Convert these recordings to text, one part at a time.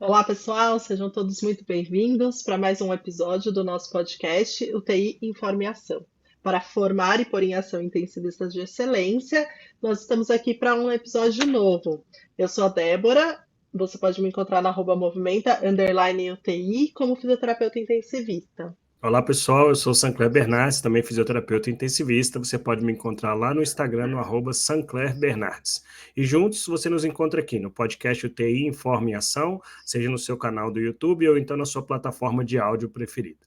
Olá, pessoal, sejam todos muito bem-vindos para mais um episódio do nosso podcast UTI Informe e Ação. Para formar e pôr em ação intensivistas de excelência, nós estamos aqui para um episódio novo. Eu sou a Débora, você pode me encontrar na @movimenta_UTI como fisioterapeuta intensivista. Olá pessoal, eu sou o Sancler Bernardes, também fisioterapeuta intensivista. Você pode me encontrar lá no Instagram, no @SanclerBernardes. E juntos você nos encontra aqui no podcast UTI Informe e Ação, seja no seu canal do YouTube ou então na sua plataforma de áudio preferida.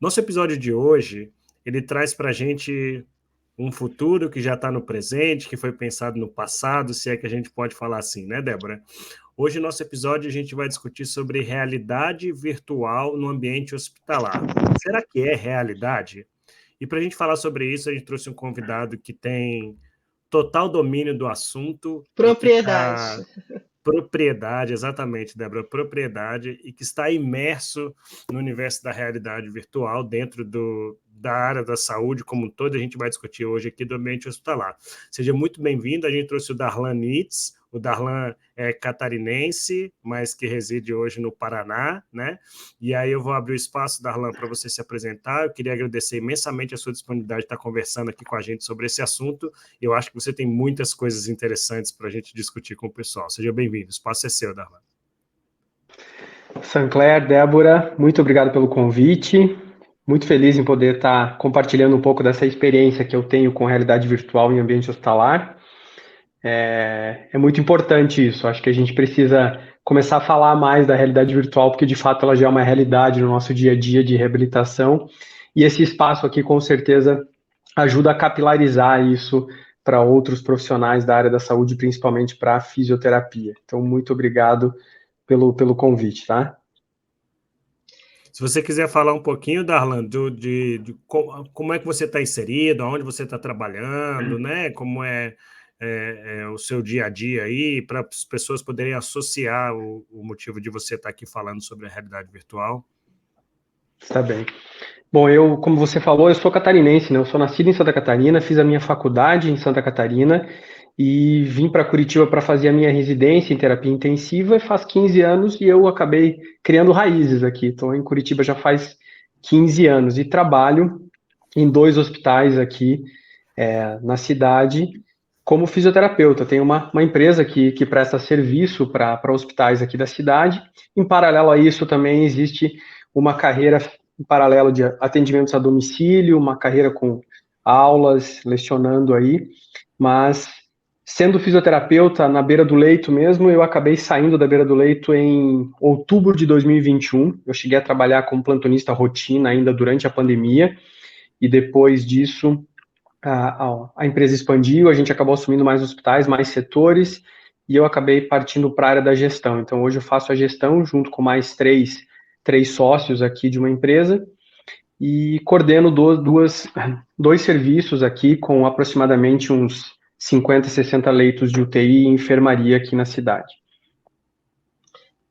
Nosso episódio de hoje, ele traz para a gente um futuro que já está no presente, que foi pensado no passado, se é que a gente pode falar assim, né, Débora? Hoje, no nosso episódio, a gente vai discutir sobre realidade virtual no ambiente hospitalar. Será que é realidade? E para a gente falar sobre isso, a gente trouxe um convidado que tem total domínio do assunto. Propriedade. Propriedade, exatamente, Débora, propriedade, e que está imerso no universo da realidade virtual, dentro da área da saúde como um todo. A gente vai discutir hoje aqui do ambiente hospitalar. Seja muito bem-vindo. A gente trouxe o Darlan Nitz. O Darlan é catarinense, mas que reside hoje no Paraná, né? E aí eu vou abrir o espaço, Darlan, para você se apresentar. Eu queria agradecer imensamente a sua disponibilidade de estar conversando aqui com a gente sobre esse assunto. Eu acho que você tem muitas coisas interessantes para a gente discutir com o pessoal. Seja bem-vindo. O espaço é seu, Darlan. Sancler, Débora, muito obrigado pelo convite. Muito feliz em poder estar compartilhando um pouco dessa experiência que eu tenho com realidade virtual em ambiente hospitalar. É muito importante isso. Acho que a gente precisa começar a falar mais da realidade virtual, porque de fato ela já é uma realidade no nosso dia a dia de reabilitação. E esse espaço aqui, com certeza, ajuda a capilarizar isso para outros profissionais da área da saúde, principalmente para a fisioterapia. Então, muito obrigado pelo convite, tá? Se você quiser falar um pouquinho, Darlan, de como é que você está inserido, aonde você está trabalhando, né? Como é o seu dia a dia aí, para as pessoas poderem associar o motivo de você estar aqui falando sobre a realidade virtual. Está bem. Bom, como você falou, eu sou catarinense, né? Eu sou nascido em Santa Catarina, fiz a minha faculdade em Santa Catarina e vim para Curitiba para fazer a minha residência em terapia intensiva faz 15 anos e eu acabei criando raízes aqui. Estou em Curitiba já faz 15 anos e trabalho em 2 hospitais aqui na cidade como fisioterapeuta. Tenho uma empresa que presta serviço para hospitais aqui da cidade. Em paralelo a isso, também existe uma carreira em paralelo de atendimentos a domicílio, uma carreira com aulas, lecionando aí, mas sendo fisioterapeuta na beira do leito mesmo, eu acabei saindo da beira do leito em outubro de 2021. Eu cheguei a trabalhar como plantonista rotina ainda durante a pandemia, e depois disso a empresa expandiu, a gente acabou assumindo mais hospitais, mais setores, e eu acabei partindo para a área da gestão. Então, hoje eu faço a gestão junto com mais três sócios aqui de uma empresa e coordeno dois serviços aqui com aproximadamente uns 50, 60 leitos de UTI e enfermaria aqui na cidade.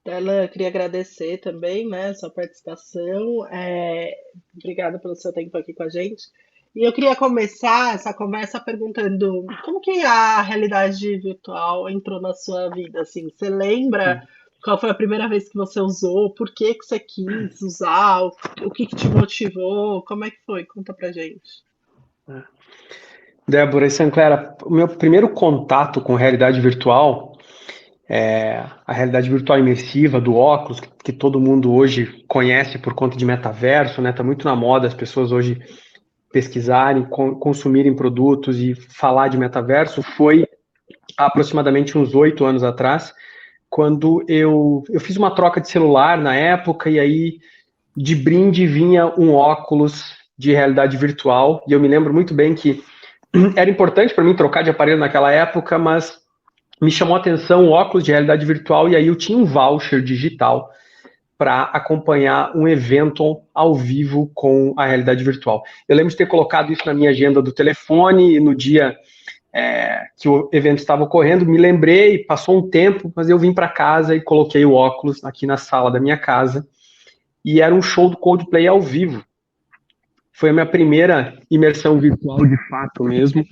Darlan, eu queria agradecer também, né, sua participação. Obrigada pelo seu tempo aqui com a gente. E eu queria começar essa conversa perguntando como que a realidade virtual entrou na sua vida, assim, você lembra qual foi a primeira vez que você usou, por que que você quis usar, o que que te motivou, como é que foi? Conta pra gente. Débora e Sancler, o meu primeiro contato com realidade virtual a realidade virtual imersiva do óculos, que todo mundo hoje conhece por conta de metaverso, né? Tá muito na moda as pessoas hoje pesquisarem, consumirem produtos e falar de metaverso. Foi há aproximadamente uns 8 anos atrás, quando eu fiz uma troca de celular na época, e aí de brinde vinha um óculos de realidade virtual, e eu me lembro muito bem que era importante para mim trocar de aparelho naquela época, mas me chamou a atenção o óculos de realidade virtual, e aí eu tinha um voucher digital para acompanhar um evento ao vivo com a realidade virtual. Eu lembro de ter colocado isso na minha agenda do telefone, e no dia que o evento estava ocorrendo, me lembrei, passou um tempo, mas eu vim para casa e coloquei o óculos aqui na sala da minha casa, e era um show do Coldplay ao vivo. Foi a minha primeira imersão virtual, de fato mesmo,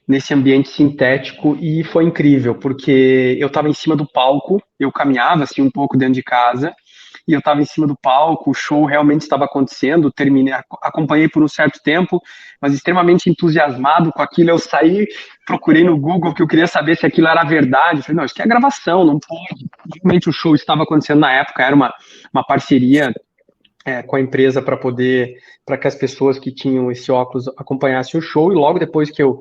nesse ambiente sintético, e foi incrível, porque eu estava em cima do palco, eu caminhava assim um pouco dentro de casa, e eu estava em cima do palco, o show realmente estava acontecendo, acompanhei por um certo tempo, mas extremamente entusiasmado com aquilo, eu saí, procurei no Google, que eu queria saber se aquilo era verdade, falei, não, isso aqui é gravação, não pode. Realmente o show estava acontecendo na época, era uma parceria com a empresa para que as pessoas que tinham esse óculos acompanhassem o show, e logo depois que eu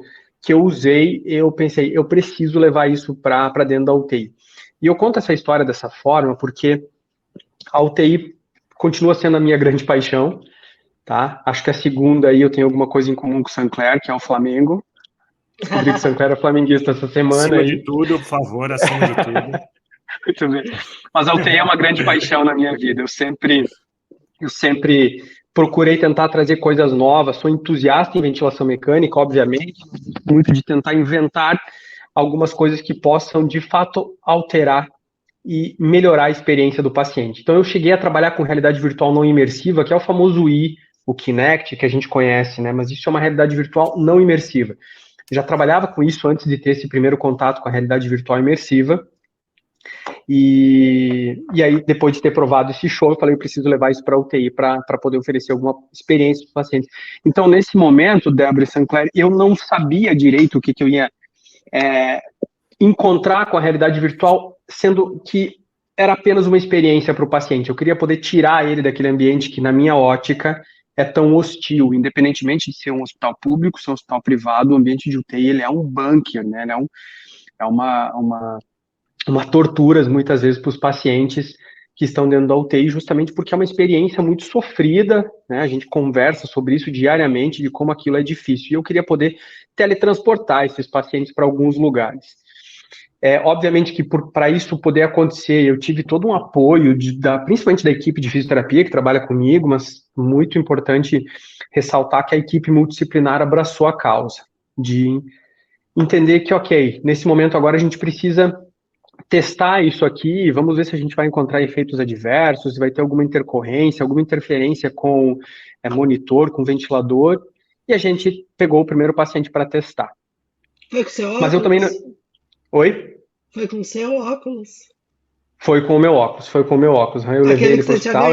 usei, eu pensei, eu preciso levar isso para dentro da UTI. E eu conto essa história dessa forma porque a UTI continua sendo a minha grande paixão, tá? Acho que a segunda aí eu tenho alguma coisa em comum com o Sancler, que é o Flamengo. Descobri que o Sancler é flamenguista essa semana. Acima de tudo, por favor, acima de tudo. Muito bem. Mas a UTI é uma grande paixão na minha vida. Eu sempre procurei tentar trazer coisas novas. Sou entusiasta em ventilação mecânica, obviamente, muito de tentar inventar algumas coisas que possam, de fato, alterar e melhorar a experiência do paciente. Então, eu cheguei a trabalhar com realidade virtual não imersiva, que é o famoso o Kinect, que a gente conhece, né? Mas isso é uma realidade virtual não imersiva. Eu já trabalhava com isso antes de ter esse primeiro contato com a realidade virtual imersiva. E aí, depois de ter provado esse show, eu falei, eu preciso levar isso para a UTI para poder oferecer alguma experiência para os pacientes. Então, nesse momento, Débora e Sancler, eu não sabia direito o que eu ia encontrar com a realidade virtual, sendo que era apenas uma experiência para o paciente. Eu queria poder tirar ele daquele ambiente que, na minha ótica, é tão hostil, independentemente de ser um hospital público, ser um hospital privado, o ambiente de UTI, ele é um bunker, né? Ele é uma tortura, muitas vezes, para os pacientes que estão dentro da UTI, justamente porque é uma experiência muito sofrida, né? A gente conversa sobre isso diariamente, de como aquilo é difícil, e eu queria poder teletransportar esses pacientes para alguns lugares. Obviamente que para isso poder acontecer, eu tive todo um apoio, principalmente da equipe de fisioterapia que trabalha comigo, mas muito importante ressaltar que a equipe multidisciplinar abraçou a causa, de entender que, ok, nesse momento agora a gente precisa testar isso aqui, vamos ver se a gente vai encontrar efeitos adversos, se vai ter alguma intercorrência, alguma interferência com monitor, com ventilador, e a gente pegou o primeiro paciente para testar. Foi com seu óculos? Mas eu também não... Oi? Foi com o seu óculos? Foi com o meu óculos. Eu levei ele para o hospital.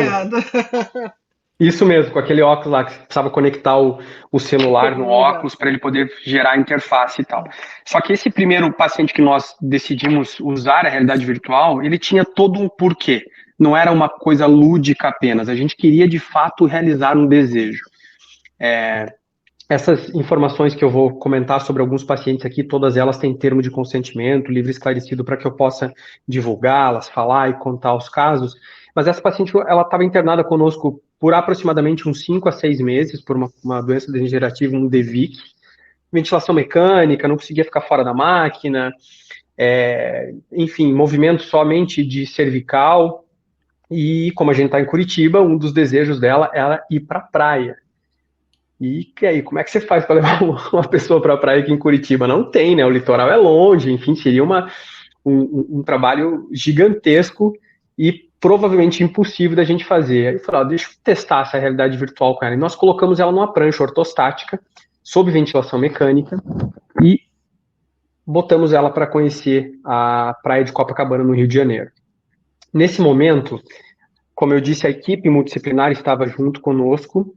Isso mesmo, com aquele óculos lá que precisava conectar o celular no óculos para ele poder gerar interface e tal. Só que esse primeiro paciente que nós decidimos usar a realidade virtual, ele tinha todo um porquê. Não era uma coisa lúdica apenas. A gente queria, de fato, realizar um desejo. Essas informações que eu vou comentar sobre alguns pacientes aqui, todas elas têm termo de consentimento, livre e esclarecido para que eu possa divulgá-las, falar e contar os casos. Mas essa paciente, ela estava internada conosco por aproximadamente uns 5 a 6 meses, por uma doença degenerativa, um DVIC, ventilação mecânica, não conseguia ficar fora da máquina, enfim, movimento somente de cervical, e como a gente está em Curitiba, um dos desejos dela era ir para a praia. E aí, como é que você faz para levar uma pessoa para a praia aqui em Curitiba? Não tem, né? O litoral é longe, enfim, seria um trabalho gigantesco e provavelmente impossível da gente fazer. Aí falou, deixa eu testar essa realidade virtual com ela. E nós colocamos ela numa prancha ortostática, sob ventilação mecânica, e botamos ela para conhecer a praia de Copacabana, no Rio de Janeiro. Nesse momento, como eu disse, a equipe multidisciplinar estava junto conosco,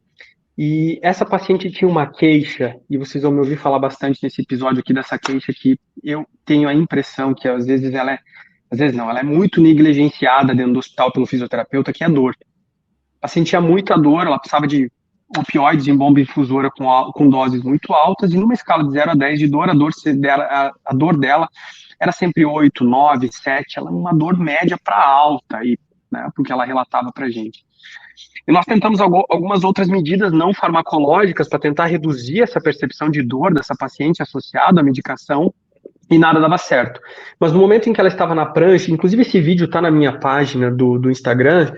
e essa paciente tinha uma queixa, e vocês vão me ouvir falar bastante nesse episódio aqui dessa queixa, que eu tenho a impressão que às vezes ela é muito negligenciada dentro do hospital pelo fisioterapeuta, que é a dor. Ela sentia muita dor, ela precisava de opioides em bomba infusora com doses muito altas, e numa escala de 0 a 10 de dor, a dor dela era sempre 8, 9, 7, ela uma dor média para alta, né, porque ela relatava para a gente. E nós tentamos algumas outras medidas não farmacológicas para tentar reduzir essa percepção de dor dessa paciente associada à medicação, e nada dava certo. Mas no momento em que ela estava na prancha, inclusive esse vídeo está na minha página do Instagram,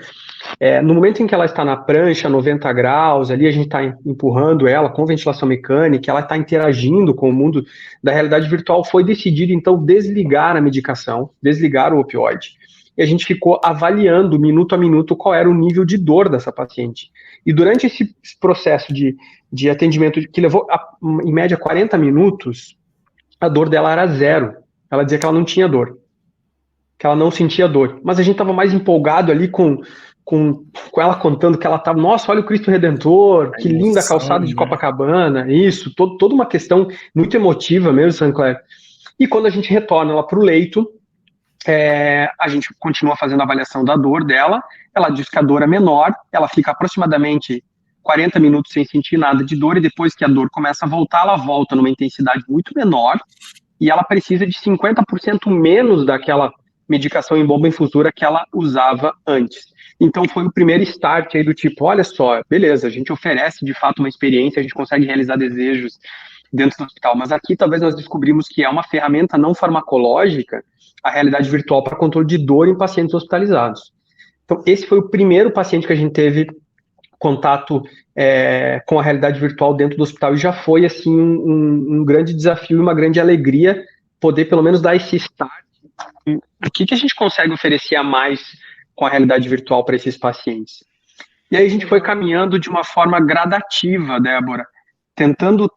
No momento em que ela está na prancha, 90 graus, ali a gente está empurrando ela com ventilação mecânica, ela está interagindo com o mundo da realidade virtual, foi decidido, então, desligar a medicação, desligar o opioide. E a gente ficou avaliando, minuto a minuto, qual era o nível de dor dessa paciente. E durante esse processo de atendimento, que levou, em média, 40 minutos, a dor dela era 0. Ela dizia que ela não tinha dor, que ela não sentia dor. Mas a gente estava mais empolgado ali com ela contando que ela estava, nossa, olha o Cristo Redentor, que linda calçada de Copacabana, isso, toda uma questão muito emotiva mesmo, Sancler. E quando a gente retorna ela para o leito, a gente continua fazendo a avaliação da dor dela, ela diz que a dor é menor, ela fica aproximadamente 40 minutos sem sentir nada de dor, e depois que a dor começa a voltar, ela volta numa intensidade muito menor, e ela precisa de 50% menos daquela medicação em bomba infusora que ela usava antes. Então foi o primeiro start aí do tipo, olha só, beleza, a gente oferece de fato uma experiência, a gente consegue realizar desejos dentro do hospital, mas aqui talvez nós descobrimos que é uma ferramenta não farmacológica, a realidade virtual para controle de dor em pacientes hospitalizados. Então esse foi o primeiro paciente que a gente teve contato com a realidade virtual dentro do hospital, e já foi assim um grande desafio e uma grande alegria poder pelo menos dar esse start. O que a gente consegue oferecer a mais com a realidade virtual para esses pacientes? E aí a gente foi caminhando de uma forma gradativa, Débora, tentando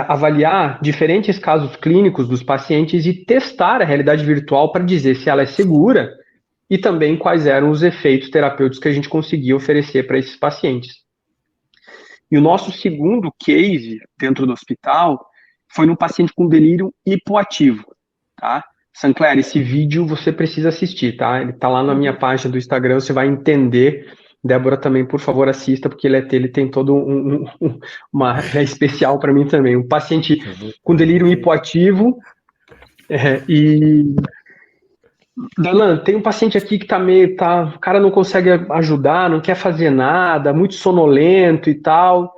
avaliar diferentes casos clínicos dos pacientes e testar a realidade virtual para dizer se ela é segura e também quais eram os efeitos terapêuticos que a gente conseguia oferecer para esses pacientes. E o nosso segundo case dentro do hospital foi num paciente com delírio hipoativo, tá? Sancler, esse vídeo você precisa assistir, tá? Ele tá lá na minha página do Instagram, você vai entender. Débora também, por favor, assista, porque ele tem todo uma especial para mim também. Um paciente com delírio hipoativo e... Darlan, tem um paciente aqui que o cara não consegue ajudar, não quer fazer nada, muito sonolento e tal,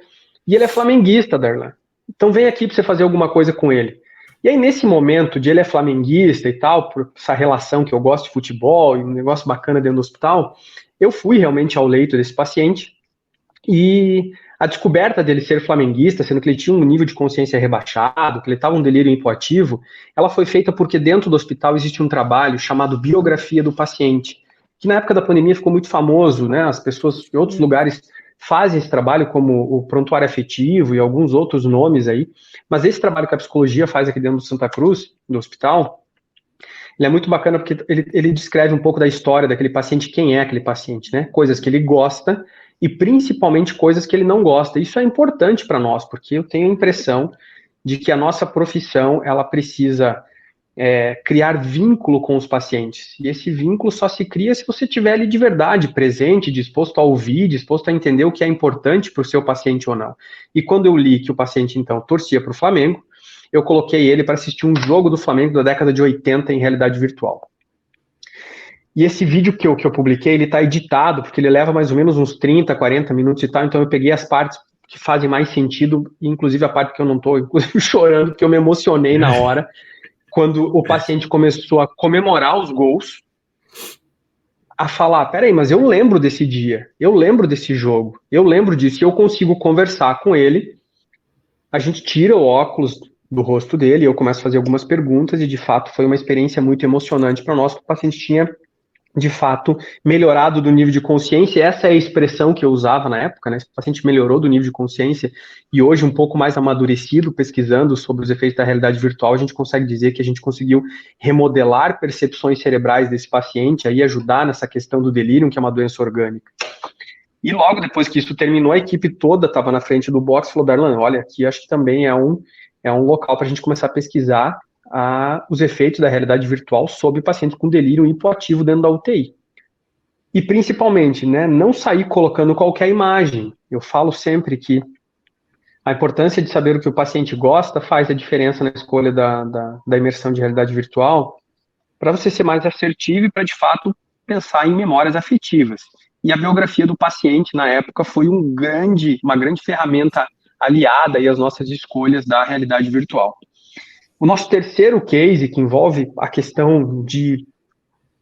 e ele é flamenguista, Darlan. Então vem aqui para você fazer alguma coisa com ele. E aí, nesse momento de ele é flamenguista e tal, por essa relação que eu gosto de futebol e um negócio bacana dentro do hospital, eu fui realmente ao leito desse paciente e a descoberta dele ser flamenguista, sendo que ele tinha um nível de consciência rebaixado, que ele estava um delírio hipoativo, ela foi feita porque dentro do hospital existe um trabalho chamado biografia do paciente, que na época da pandemia ficou muito famoso, né? As pessoas em outros lugares fazem esse trabalho, como o prontuário afetivo e alguns outros nomes aí, mas esse trabalho que a psicologia faz aqui dentro do Santa Cruz, do hospital, ele é muito bacana porque ele descreve um pouco da história daquele paciente, quem é aquele paciente, né? Coisas que ele gosta e principalmente coisas que ele não gosta. Isso é importante para nós, porque eu tenho a impressão de que a nossa profissão, ela precisa criar vínculo com os pacientes. E esse vínculo só se cria se você estiver ali de verdade, presente, disposto a ouvir, disposto a entender o que é importante para o seu paciente ou não. E quando eu li que o paciente, então, torcia para o Flamengo, eu coloquei ele para assistir um jogo do Flamengo da década de 80 em realidade virtual. E esse vídeo que eu publiquei, ele está editado, porque ele leva mais ou menos uns 30, 40 minutos e tal, então eu peguei as partes que fazem mais sentido, inclusive a parte que eu não estou chorando, porque eu me emocionei na hora, quando o paciente começou a comemorar os gols, a falar, peraí, mas eu lembro desse dia, eu lembro desse jogo, eu lembro disso, e eu consigo conversar com ele, a gente tira o óculos do rosto dele, eu começo a fazer algumas perguntas, e de fato foi uma experiência muito emocionante para nós, porque o paciente tinha, de fato, melhorado do nível de consciência. Essa é a expressão que eu usava na época, né? O paciente melhorou do nível de consciência e hoje um pouco mais amadurecido, pesquisando sobre os efeitos da realidade virtual, a gente consegue dizer que a gente conseguiu remodelar percepções cerebrais desse paciente, aí ajudar nessa questão do delírio, que é uma doença orgânica. E logo depois que isso terminou, a equipe toda estava na frente do box e falou, Darlan, olha, aqui acho que também é um local para a gente começar a pesquisar os efeitos da realidade virtual sobre pacientes com delírio hipoativo dentro da UTI. E principalmente, né, não sair colocando qualquer imagem. Eu falo sempre que a importância de saber o que o paciente gosta faz a diferença na escolha da imersão de realidade virtual, para você ser mais assertivo e para, de fato, pensar em memórias afetivas. E a biografia do paciente, na época, foi uma grande ferramenta aliada aí às nossas escolhas da realidade virtual. O nosso terceiro case, que envolve a questão de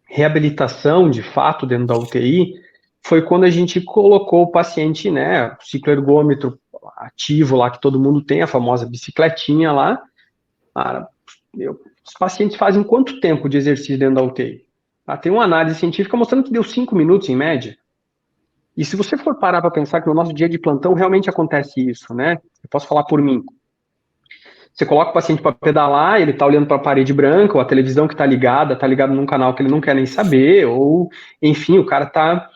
reabilitação, de fato, dentro da UTI, foi quando a gente colocou o paciente, né, o cicloergômetro ativo lá, que todo mundo tem, a famosa bicicletinha lá. Cara, os pacientes fazem quanto tempo de exercício dentro da UTI? Tem uma análise científica mostrando que deu 5 minutos em média. E se você for parar para pensar que no nosso dia de plantão realmente acontece isso, né? Eu posso falar por mim. Você coloca o paciente para pedalar, ele está olhando para a parede branca, ou a televisão que está ligado num canal que ele não quer nem saber, ou, enfim, o cara está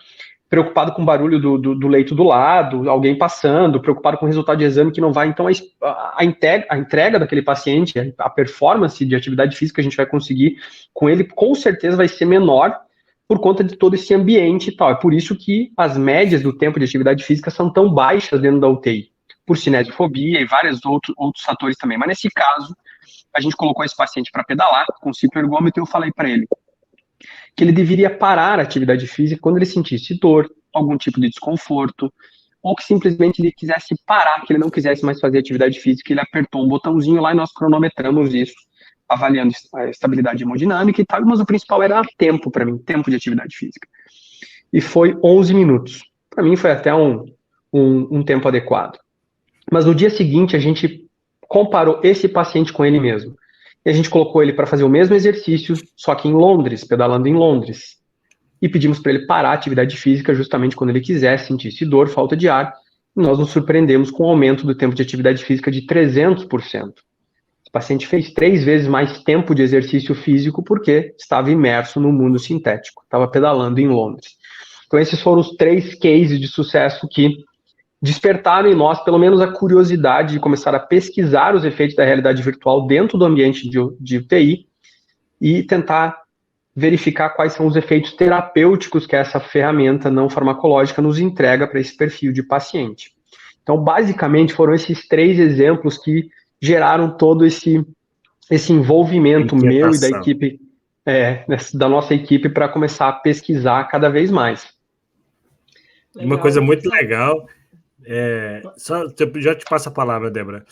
preocupado com o barulho do leito do lado, alguém passando, preocupado com o resultado de exame que não vai. Então, a entrega daquele paciente, a performance de atividade física que a gente vai conseguir com ele, com certeza vai ser menor por conta de todo esse ambiente e tal. É por isso que as médias do tempo de atividade física são tão baixas dentro da UTI, por cinesiofobia e vários outros fatores também. Mas nesse caso, a gente colocou esse paciente para pedalar com o cicloergômetro e eu falei para ele que ele deveria parar a atividade física quando ele sentisse dor, algum tipo de desconforto, ou que simplesmente ele quisesse parar, que ele não quisesse mais fazer atividade física, ele apertou um botãozinho lá e nós cronometramos isso, avaliando a estabilidade hemodinâmica e tal, mas o principal era tempo para mim, tempo de atividade física. E foi 11 minutos. Para mim foi até um tempo adequado. Mas no dia seguinte a gente comparou esse paciente com ele mesmo. E a gente colocou ele para fazer o mesmo exercício, só que em Londres, pedalando em Londres. E pedimos para ele parar a atividade física justamente quando ele quisesse, sentisse dor, falta de ar. E nós nos surpreendemos com o aumento do tempo de atividade física de 300%. O paciente fez 3 vezes mais tempo de exercício físico porque estava imerso no mundo sintético, estava pedalando em Londres. Então esses foram os 3 cases de sucesso que despertaram em nós, pelo menos, a curiosidade de começar a pesquisar os efeitos da realidade virtual dentro do ambiente de UTI e tentar verificar quais são os efeitos terapêuticos que essa ferramenta não farmacológica nos entrega para esse perfil de paciente. Então, basicamente, foram esses 3 exemplos que geraram todo esse envolvimento meu e da equipe, da nossa equipe, para começar a pesquisar cada vez mais. Legal. Uma coisa muito legal, já te passo a palavra, Débora.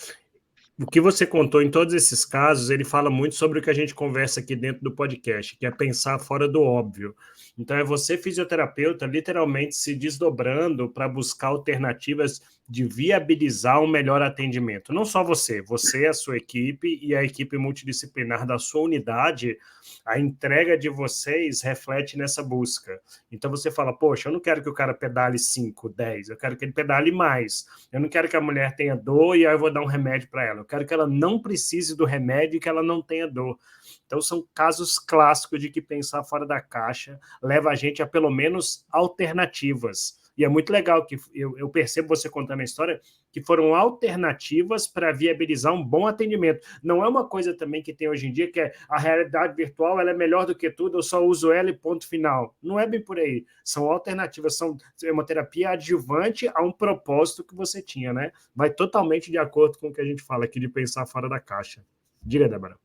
O que você contou em todos esses casos, ele fala muito sobre o que a gente conversa aqui dentro do podcast, que é pensar fora do óbvio. Então, é você, fisioterapeuta, literalmente se desdobrando para buscar alternativas de viabilizar um melhor atendimento. Não só você, a sua equipe e a equipe multidisciplinar da sua unidade, a entrega de vocês reflete nessa busca. Então, você fala, poxa, eu não quero que o cara pedale 5, 10, eu quero que ele pedale mais. Eu não quero que a mulher tenha dor e aí eu vou dar um remédio para ela. Eu quero que ela não precise do remédio e que ela não tenha dor. Então, são casos clássicos de que pensar fora da caixa leva a gente a, pelo menos, alternativas. E é muito legal que eu percebo você contando a história, que foram alternativas para viabilizar um bom atendimento. Não é uma coisa também que tem hoje em dia, que é a realidade virtual ela é melhor do que tudo, eu só uso ela e ponto final. Não é bem por aí. São alternativas, é uma terapia adjuvante a um propósito que você tinha, né? Vai totalmente de acordo com o que a gente fala aqui de pensar fora da caixa. Diga, Débora.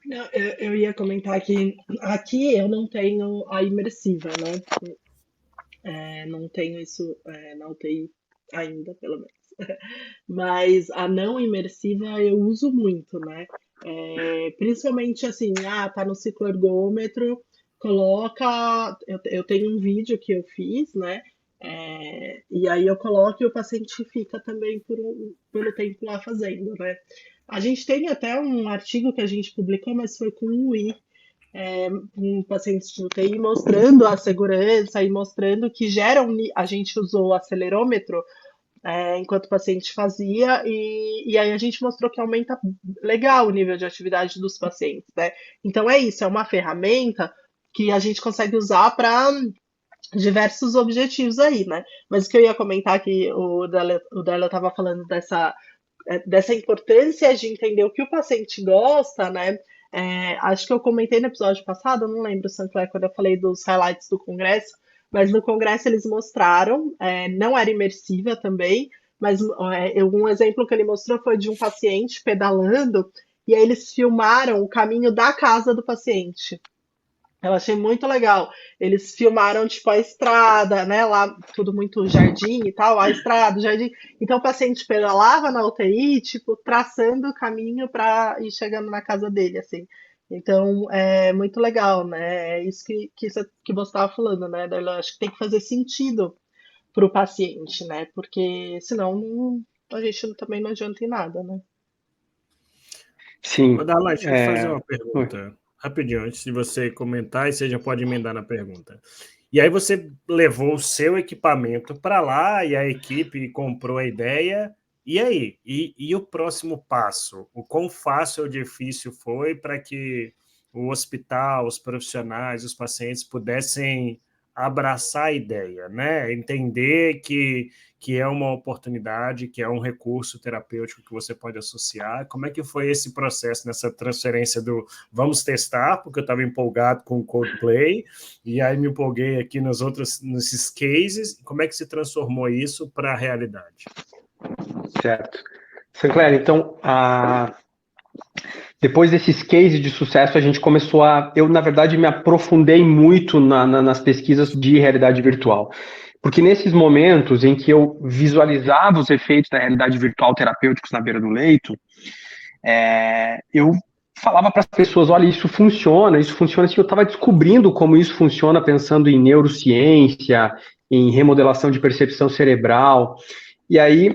Não, eu ia comentar que aqui eu não tenho a imersiva, né? Não tenho isso na UTI ainda, pelo menos. Mas a não imersiva eu uso muito, né? Principalmente assim, tá no cicloergômetro, coloca. Eu tenho um vídeo que eu fiz, né? E aí eu coloco e o paciente fica também pelo tempo lá fazendo, né? A gente tem até um artigo que a gente publicou, mas foi com um UI, um paciente de UTI, mostrando a segurança e mostrando que a gente usou o acelerômetro enquanto o paciente fazia, e aí a gente mostrou que aumenta legal o nível de atividade dos pacientes, né? Então é isso, é uma ferramenta que a gente consegue usar para diversos objetivos aí, né? Mas o que eu ia comentar que o Dela estava falando dessa importância de entender o que o paciente gosta, né? Acho que eu comentei no episódio passado, eu não lembro, Sancler, quando eu falei dos highlights do congresso, mas no congresso eles mostraram, não era imersiva também, mas um exemplo que ele mostrou foi de um paciente pedalando, e aí eles filmaram o caminho da casa do paciente. Eu achei muito legal. Eles filmaram, tipo, a estrada, né? Lá, tudo muito jardim e tal, a estrada, o jardim. Então, o paciente pedalava na UTI, tipo, traçando o caminho para ir chegando na casa dele, assim. Então, é muito legal, né? É isso que você estava falando, né, Darlan? Acho que tem que fazer sentido para o paciente, né? Porque senão a gente também não adianta em nada, né? Ô, Sim. Darlan, deixa eu te fazer uma Oi. pergunta, rapidinho, antes de você comentar, e você já pode emendar na pergunta. E aí você levou o seu equipamento para lá e a equipe comprou a ideia. E aí? E o próximo passo? O quão fácil ou difícil foi para que o hospital, os profissionais, os pacientes pudessem abraçar a ideia, né? Entender que é uma oportunidade, que é um recurso terapêutico que você pode associar. Como é que foi esse processo nessa transferência do vamos testar, porque eu estava empolgado com o Coldplay, e aí me empolguei aqui nesses cases. Como é que se transformou isso para a realidade? Certo. Sinclair, então, depois desses cases de sucesso, a gente começou eu, na verdade, me aprofundei muito nas pesquisas de realidade virtual. Porque nesses momentos em que eu visualizava os efeitos da realidade virtual terapêuticos na beira do leito, eu falava para as pessoas, olha, isso funciona assim, eu estava descobrindo como isso funciona, pensando em neurociência, em remodelação de percepção cerebral, e aí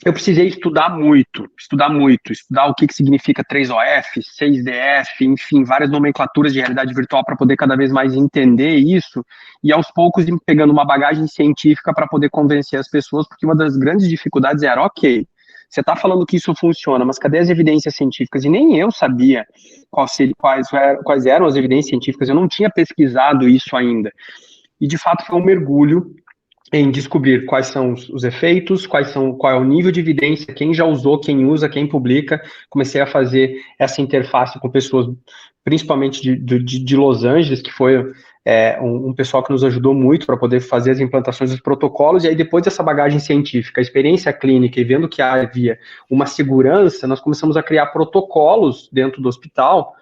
eu precisei estudar o que significa 3OF, 6DF, enfim, várias nomenclaturas de realidade virtual para poder cada vez mais entender isso e aos poucos ir pegando uma bagagem científica para poder convencer as pessoas, porque uma das grandes dificuldades era, ok, você está falando que isso funciona, mas cadê as evidências científicas? E nem eu sabia quais eram as evidências científicas, eu não tinha pesquisado isso ainda. E de fato foi um mergulho em descobrir quais são os efeitos, qual é o nível de evidência, quem já usou, quem usa, quem publica. Comecei a fazer essa interface com pessoas, principalmente de Los Angeles, que foi um pessoal que nos ajudou muito para poder fazer as implantações dos protocolos, e aí depois dessa bagagem científica, a experiência clínica e vendo que havia uma segurança, nós começamos a criar protocolos dentro do hospital,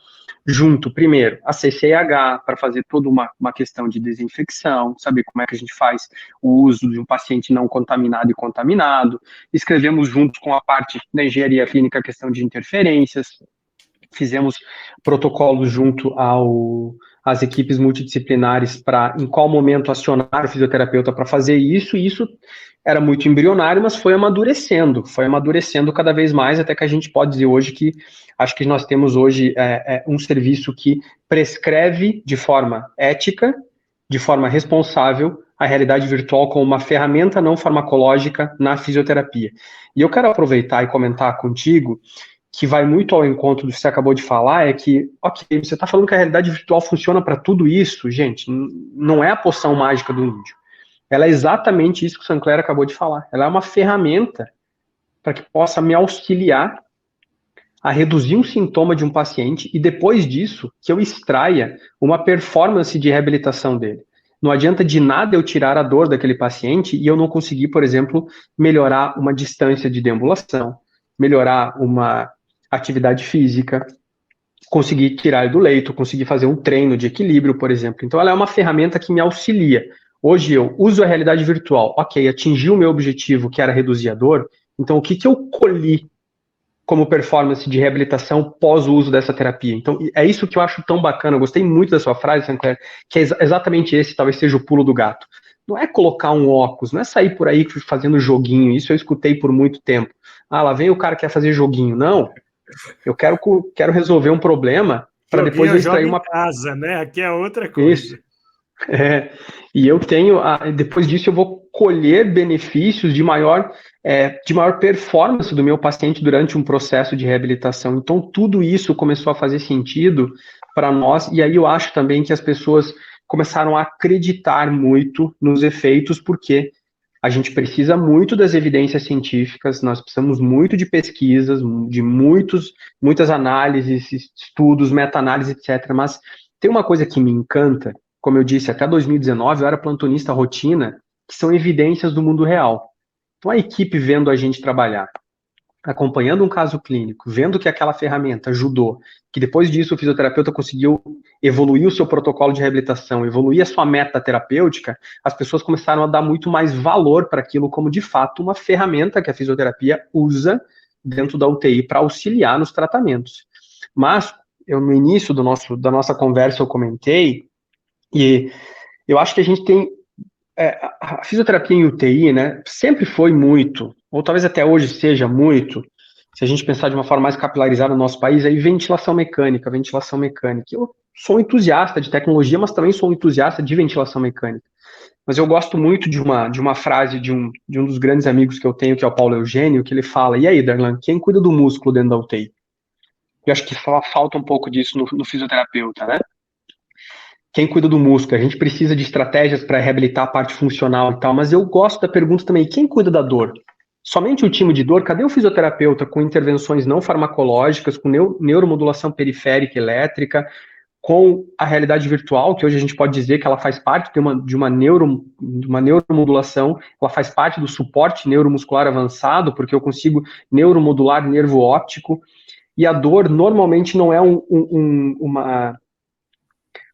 junto, primeiro, a CCIH, para fazer toda uma questão de desinfecção, saber como é que a gente faz o uso de um paciente não contaminado e contaminado. Escrevemos junto com a parte da engenharia clínica a questão de interferências. Fizemos protocolos junto às equipes multidisciplinares para em qual momento acionar o fisioterapeuta para fazer isso, e isso era muito embrionário, mas foi amadurecendo cada vez mais, até que a gente pode dizer hoje que acho que nós temos hoje um serviço que prescreve de forma ética, de forma responsável, a realidade virtual como uma ferramenta não farmacológica na fisioterapia. E eu quero aproveitar e comentar contigo que vai muito ao encontro do que você acabou de falar, é que, ok, você está falando que a realidade virtual funciona para tudo isso, gente, não é a poção mágica do índio. Ela é exatamente isso que o Sinclair acabou de falar. Ela é uma ferramenta para que possa me auxiliar a reduzir um sintoma de um paciente e depois disso que eu extraia uma performance de reabilitação dele. Não adianta de nada eu tirar a dor daquele paciente e eu não conseguir, por exemplo, melhorar uma distância de deambulação, melhorar uma atividade física, conseguir tirar ele do leito, conseguir fazer um treino de equilíbrio, por exemplo. Então, ela é uma ferramenta que me auxilia. Hoje eu uso a realidade virtual, ok, atingi o meu objetivo, que era reduzir a dor, então o que eu colhi como performance de reabilitação pós o uso dessa terapia? Então, é isso que eu acho tão bacana, eu gostei muito da sua frase, Sinclair, que é exatamente esse, talvez seja o pulo do gato. Não é colocar um óculos, não é sair por aí fazendo joguinho, isso eu escutei por muito tempo. Ah, lá vem o cara que quer fazer joguinho. Não, eu quero resolver um problema para depois eu extrair uma... em casa, né? Aqui é outra coisa. Isso. E eu tenho, depois disso eu vou colher benefícios de maior performance do meu paciente durante um processo de reabilitação. Então tudo isso começou a fazer sentido para nós, e aí eu acho também que as pessoas começaram a acreditar muito nos efeitos, porque a gente precisa muito das evidências científicas, nós precisamos muito de pesquisas, de muitas análises, estudos, meta-análises, etc. Mas tem uma coisa que me encanta, como eu disse, até 2019 eu era plantonista rotina, que são evidências do mundo real. Então a equipe vendo a gente trabalhar, acompanhando um caso clínico, vendo que aquela ferramenta ajudou, que depois disso o fisioterapeuta conseguiu evoluir o seu protocolo de reabilitação, evoluir a sua meta terapêutica, as pessoas começaram a dar muito mais valor para aquilo como, de fato, uma ferramenta que a fisioterapia usa dentro da UTI para auxiliar nos tratamentos. Mas no início da nossa conversa eu comentei, e eu acho que a gente tem a fisioterapia em UTI, né, sempre foi muito, ou talvez até hoje seja muito, se a gente pensar de uma forma mais capilarizada no nosso país, aí ventilação mecânica. Eu sou um entusiasta de tecnologia, mas também sou um entusiasta de ventilação mecânica. Mas eu gosto muito de uma frase de um dos grandes amigos que eu tenho, que é o Paulo Eugênio, que ele fala: e aí, Darlan, quem cuida do músculo dentro da UTI? Eu acho que falta um pouco disso no fisioterapeuta, né? Quem cuida do músculo? A gente precisa de estratégias para reabilitar a parte funcional e tal, mas eu gosto da pergunta também: quem cuida da dor? Somente o time de dor? Cadê o fisioterapeuta com intervenções não farmacológicas, com neuromodulação periférica elétrica, com a realidade virtual, que hoje a gente pode dizer que ela faz parte de uma neuromodulação, ela faz parte do suporte neuromuscular avançado, porque eu consigo neuromodular nervo óptico, e a dor normalmente não é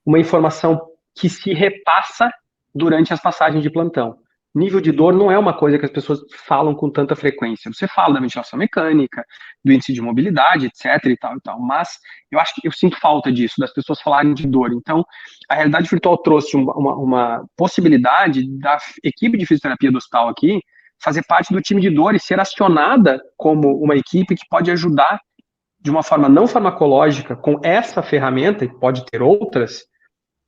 uma informação que se repassa durante as passagens de plantão. Nível de dor não é uma coisa que as pessoas falam com tanta frequência. Você fala da ventilação mecânica, do índice de mobilidade, etc. e tal, mas eu acho que eu sinto falta disso, das pessoas falarem de dor. Então, a realidade virtual trouxe uma possibilidade da equipe de fisioterapia do hospital aqui fazer parte do time de dor e ser acionada como uma equipe que pode ajudar de uma forma não farmacológica com essa ferramenta, e pode ter outras,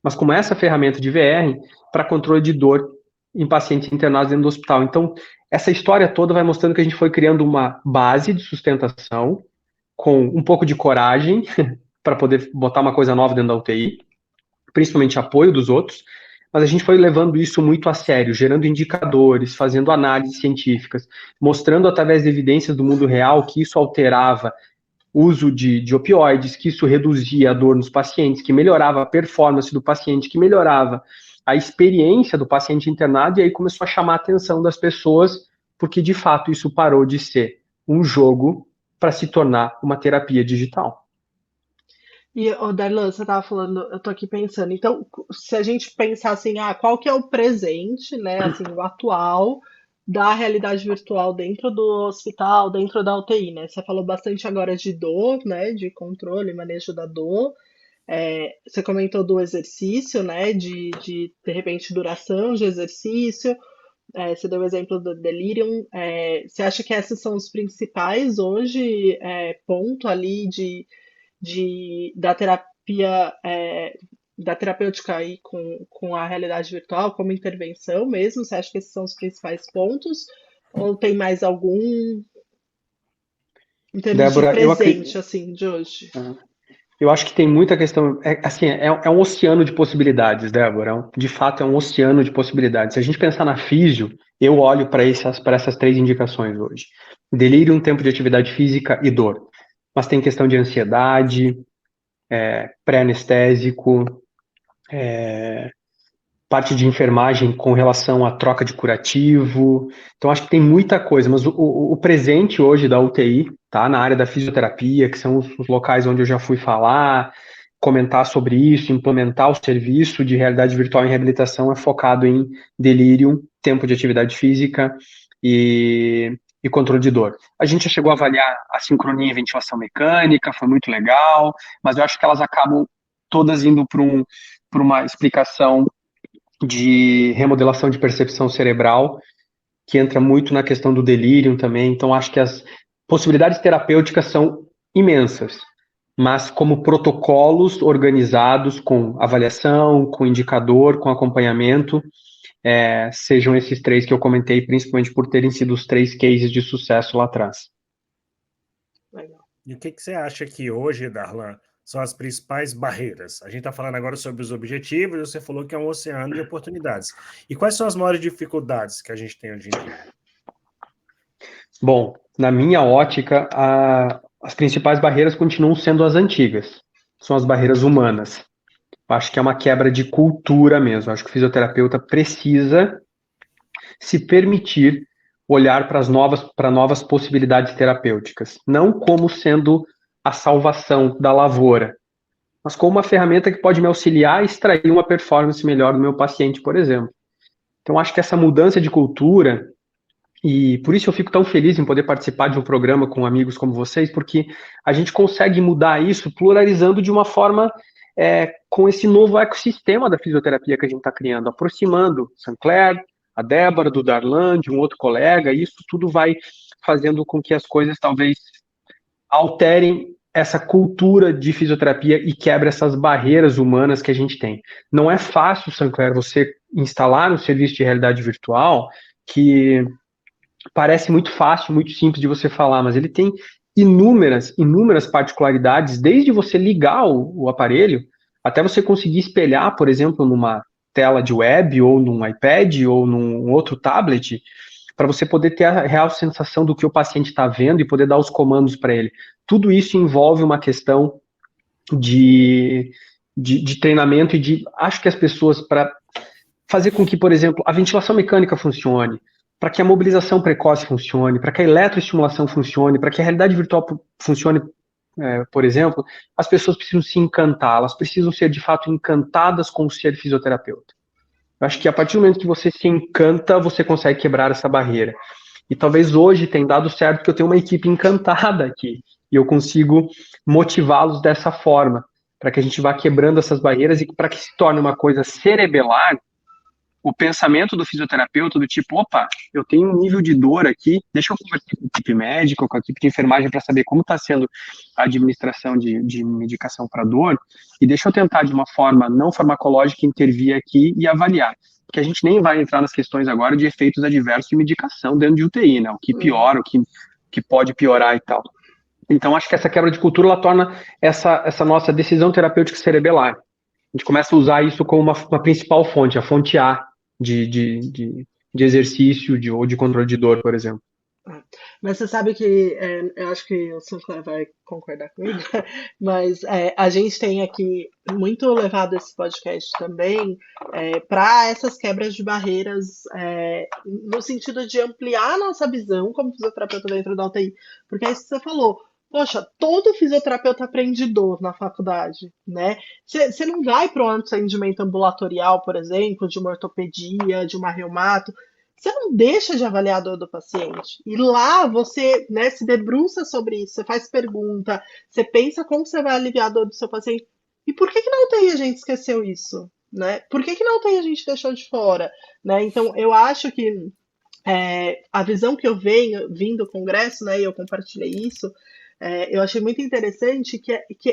mas como essa ferramenta de VR para controle de dor em pacientes internados dentro do hospital. Então, essa história toda vai mostrando que a gente foi criando uma base de sustentação com um pouco de coragem para poder botar uma coisa nova dentro da UTI, principalmente apoio dos outros, mas a gente foi levando isso muito a sério, gerando indicadores, fazendo análises científicas, mostrando através de evidências do mundo real que isso alterava uso de opioides, que isso reduzia a dor nos pacientes, que melhorava a performance do paciente, que melhorava a experiência do paciente internado, e aí começou a chamar a atenção das pessoas, porque de fato isso parou de ser um jogo para se tornar uma terapia digital. E, Darlan, você estava falando, eu tô aqui pensando, então, se a gente pensar assim, qual que é o presente, né, assim, o atual da realidade virtual dentro do hospital, dentro da UTI, né? Você falou bastante agora de dor, né, de controle, manejo da dor. Você comentou do exercício, né, de repente duração de exercício. Você deu o exemplo do delirium. Você acha que esses são os principais hoje, ponto ali da terapia, da terapêutica aí com a realidade virtual, como intervenção mesmo? Você acha que esses são os principais pontos? Ou tem mais algum em termos de Débora, presente, assim, de hoje? eu acho que tem muita questão, é um oceano de possibilidades, Débora, de fato é um oceano de possibilidades. Se a gente pensar na físio, eu olho para essas três indicações hoje: delírio, tempo de atividade física e dor. Mas tem questão de ansiedade, pré-anestésico, parte de enfermagem com relação à troca de curativo. Então, acho que tem muita coisa, mas o presente hoje da UTI, tá, na área da fisioterapia, que são os locais onde eu já fui falar, comentar sobre isso, implementar o serviço de realidade virtual em reabilitação, é focado em delírio, tempo de atividade física e controle de dor. A gente já chegou a avaliar a sincronia e ventilação mecânica, foi muito legal, mas eu acho que elas acabam todas indo para uma explicação de remodelação de percepção cerebral, que entra muito na questão do delírio também. Então, acho que as possibilidades terapêuticas são imensas, mas como protocolos organizados com avaliação, com indicador, com acompanhamento, sejam esses três que eu comentei, principalmente por terem sido os três cases de sucesso lá atrás. Legal. E o que você acha que hoje, Darlan, são as principais barreiras? A gente está falando agora sobre os objetivos, você falou que é um oceano de oportunidades. E quais são as maiores dificuldades que a gente tem hoje em dia? Bom, na minha ótica, as principais barreiras continuam sendo as antigas. São as barreiras humanas. Acho que é uma quebra de cultura mesmo. Acho que o fisioterapeuta precisa se permitir olhar para novas possibilidades terapêuticas, não como sendo a salvação da lavoura, mas como uma ferramenta que pode me auxiliar a extrair uma performance melhor do meu paciente, por exemplo. Então, acho que essa mudança de cultura E por isso eu fico tão feliz em poder participar de um programa com amigos como vocês, porque a gente consegue mudar isso pluralizando de uma forma com esse novo ecossistema da fisioterapia que a gente está criando, aproximando Sancler, a Débora, do Darlan, de um outro colega, e isso tudo vai fazendo com que as coisas talvez alterem essa cultura de fisioterapia e quebre essas barreiras humanas que a gente tem. Não é fácil, Sancler, você instalar um serviço de realidade virtual que parece muito fácil, muito simples de você falar, mas ele tem inúmeras particularidades, desde você ligar o aparelho, até você conseguir espelhar, por exemplo, numa tela de web, ou num iPad, ou num outro tablet, para você poder ter a real sensação do que o paciente está vendo e poder dar os comandos para ele. Tudo isso envolve uma questão de treinamento e acho que as pessoas, para fazer com que, por exemplo, a ventilação mecânica funcione, para que a mobilização precoce funcione, para que a eletroestimulação funcione, para que a realidade virtual funcione, por exemplo, as pessoas precisam se encantar, elas precisam ser, de fato, encantadas com o ser fisioterapeuta. Eu acho que a partir do momento que você se encanta, você consegue quebrar essa barreira. E talvez hoje tenha dado certo que eu tenho uma equipe encantada aqui, e eu consigo motivá-los dessa forma, para que a gente vá quebrando essas barreiras e para que se torne uma coisa cerebelar, o pensamento do fisioterapeuta do tipo, opa, eu tenho um nível de dor aqui, deixa eu conversar com a equipe médica, com a equipe de enfermagem para saber como está sendo a administração de medicação para dor, e deixa eu tentar de uma forma não farmacológica intervir aqui e avaliar. Porque a gente nem vai entrar nas questões agora de efeitos adversos de medicação dentro de UTI, né? O que piora, o que pode piorar e tal. Então, acho que essa quebra de cultura, ela torna essa nossa decisão terapêutica cerebelar. A gente começa a usar isso como uma principal fonte, a fonte A de exercício ou de controle de dor, por exemplo. Mas você sabe que eu acho que o Sinclair vai concordar comigo, mas a gente tem aqui muito levado esse podcast também para essas quebras de barreiras no sentido de ampliar a nossa visão como fisioterapeuta dentro da UTI, porque é isso que você falou. Poxa, todo fisioterapeuta aprende dor na faculdade, né? Você não vai para um atendimento ambulatorial, por exemplo, de uma ortopedia, de uma reumato, você não deixa de avaliar a dor do paciente. E lá você, né, se debruça sobre isso, você faz pergunta, você pensa como você vai aliviar a dor do seu paciente. E por que na UTI a gente esqueceu isso? Né? Por que na UTI a gente deixou de fora? Né? Então, eu acho que a visão que eu vim do Congresso, né, e eu compartilhei isso, eu achei muito interessante que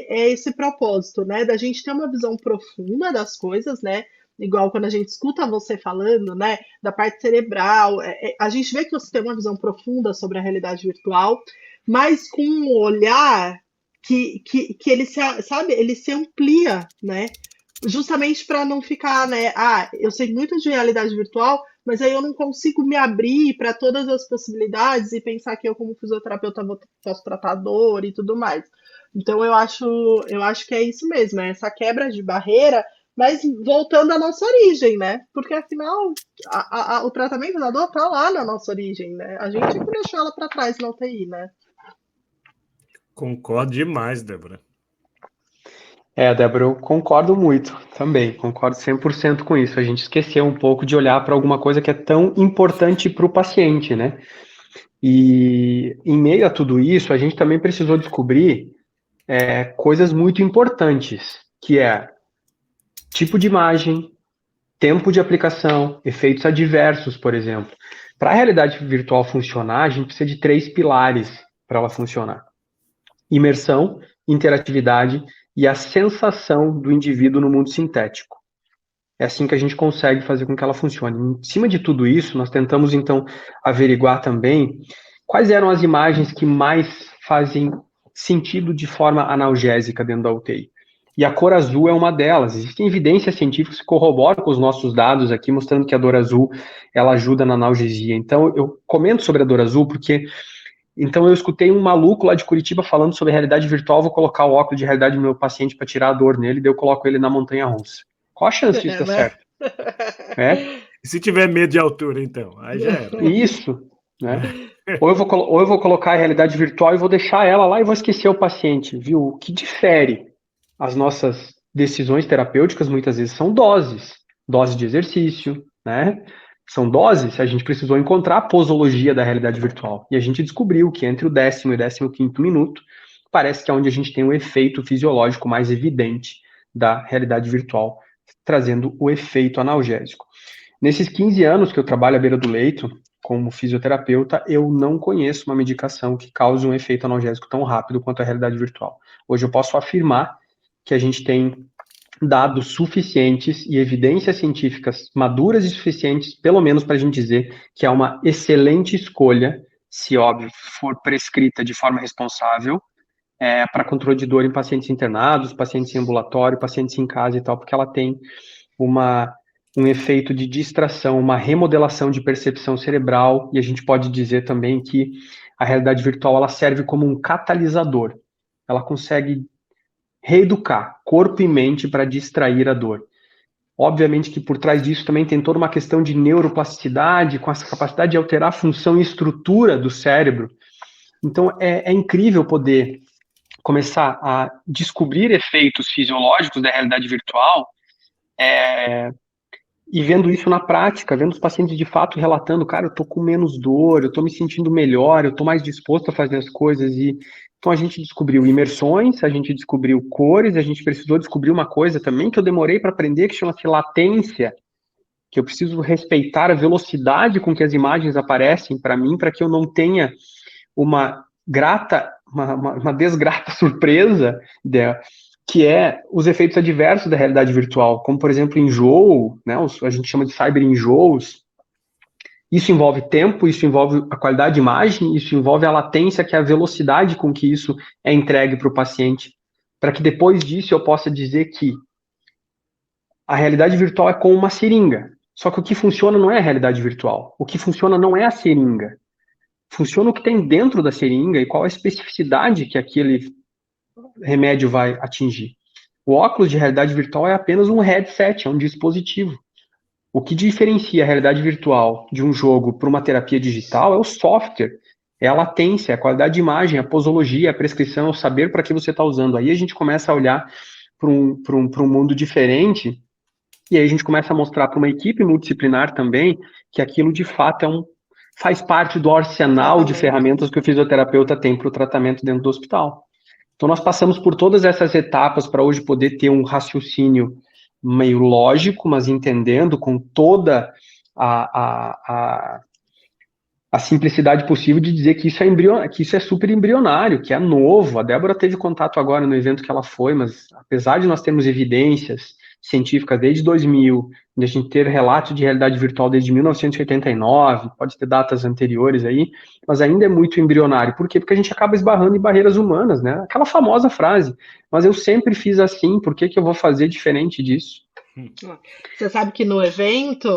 é esse propósito, né, da gente ter uma visão profunda das coisas, né, igual quando a gente escuta você falando, né, da parte cerebral, a gente vê que você tem uma visão profunda sobre a realidade virtual, mas com um olhar que ele ele se amplia, né, justamente para não ficar, né, eu sei muito de realidade virtual, mas aí eu não consigo me abrir para todas as possibilidades e pensar que eu, como fisioterapeuta, posso tratar dor e tudo mais. Então eu acho que é isso mesmo, é essa quebra de barreira, mas voltando à nossa origem, né? Porque afinal o tratamento da dor está lá na nossa origem, né? A gente que deixou ela para trás na UTI, né? Concordo demais, Débora. Débora, eu concordo muito também, concordo 100% com isso. A gente esqueceu um pouco de olhar para alguma coisa que é tão importante para o paciente, né? E em meio a tudo isso, a gente também precisou descobrir coisas muito importantes, que é tipo de imagem, tempo de aplicação, efeitos adversos, por exemplo. Para a realidade virtual funcionar, a gente precisa de 3 pilares para ela funcionar: imersão, interatividade e a sensação do indivíduo no mundo sintético. É assim que a gente consegue fazer com que ela funcione. Em cima de tudo isso, nós tentamos, então, averiguar também quais eram as imagens que mais fazem sentido de forma analgésica dentro da UTI. E a cor azul é uma delas. Existem evidências científicas que corroboram com os nossos dados aqui, mostrando que a dor azul, ela ajuda na analgesia. Então, eu comento sobre a dor azul porque... Então, eu escutei um maluco lá de Curitiba falando sobre realidade virtual, vou colocar o óculos de realidade do meu paciente para tirar a dor nele, daí eu coloco ele na montanha-russa. Qual a chance disso dar certo? E se tiver medo de altura, então? Aí já era. Isso, né? Ou eu vou colocar a realidade virtual e vou deixar ela lá e vou esquecer o paciente, viu? O que difere as nossas decisões terapêuticas muitas vezes são doses de exercício, né? são doses, a gente precisou encontrar a posologia da realidade virtual. E a gente descobriu que entre o 10º e 15º minuto, parece que é onde a gente tem o efeito fisiológico mais evidente da realidade virtual, trazendo o efeito analgésico. Nesses 15 anos que eu trabalho à beira do leito, como fisioterapeuta, eu não conheço uma medicação que cause um efeito analgésico tão rápido quanto a realidade virtual. Hoje eu posso afirmar que a gente tem dados suficientes e evidências científicas maduras e suficientes, pelo menos para a gente dizer que é uma excelente escolha, se óbvio for prescrita de forma responsável, para controle de dor em pacientes internados, pacientes em ambulatório, pacientes em casa e tal, porque ela tem um efeito de distração, uma remodelação de percepção cerebral, e a gente pode dizer também que a realidade virtual ela serve como um catalisador. Ela consegue reeducar corpo e mente para distrair a dor. Obviamente que por trás disso também tem toda uma questão de neuroplasticidade, com essa capacidade de alterar a função e estrutura do cérebro. Então é incrível poder começar a descobrir efeitos fisiológicos da realidade virtual e vendo isso na prática, vendo os pacientes de fato relatando, cara, eu tô com menos dor, eu tô me sentindo melhor, eu tô mais disposto a fazer as coisas. E então a gente descobriu imersões, a gente descobriu cores, a gente precisou descobrir uma coisa também que eu demorei para aprender, que chama-se latência, que eu preciso respeitar a velocidade com que as imagens aparecem para mim, para que eu não tenha uma desgrata surpresa que é os efeitos adversos da realidade virtual, como, por exemplo, enjoo, né, a gente chama de cyber-enjoos. Isso envolve tempo, isso envolve a qualidade de imagem, isso envolve a latência, que é a velocidade com que isso é entregue para o paciente, para que depois disso eu possa dizer que a realidade virtual é como uma seringa. Só que o que funciona não é a realidade virtual. O que funciona não é a seringa. Funciona o que tem dentro da seringa e qual a especificidade que aquele remédio vai atingir. O óculos de realidade virtual é apenas um headset, é um dispositivo. O que diferencia a realidade virtual de um jogo para uma terapia digital é o software, é a latência, a qualidade de imagem, a posologia, a prescrição, o saber para que você está usando. Aí a gente começa a olhar para um mundo diferente e aí a gente começa a mostrar para uma equipe multidisciplinar também que aquilo de fato faz parte do arsenal de ferramentas que o fisioterapeuta tem para o tratamento dentro do hospital. Então, nós passamos por todas essas etapas para hoje poder ter um raciocínio meio lógico, mas entendendo com toda a simplicidade possível de dizer que isso é super embrionário, que é novo. A Débora teve contato agora no evento que ela foi, mas apesar de nós termos evidências científicas desde 2000, de a gente ter relatos de realidade virtual desde 1989, pode ter datas anteriores aí, mas ainda é muito embrionário. Por quê? Porque a gente acaba esbarrando em barreiras humanas, né? Aquela famosa frase, mas eu sempre fiz assim, por que eu vou fazer diferente disso? Você sabe que no evento,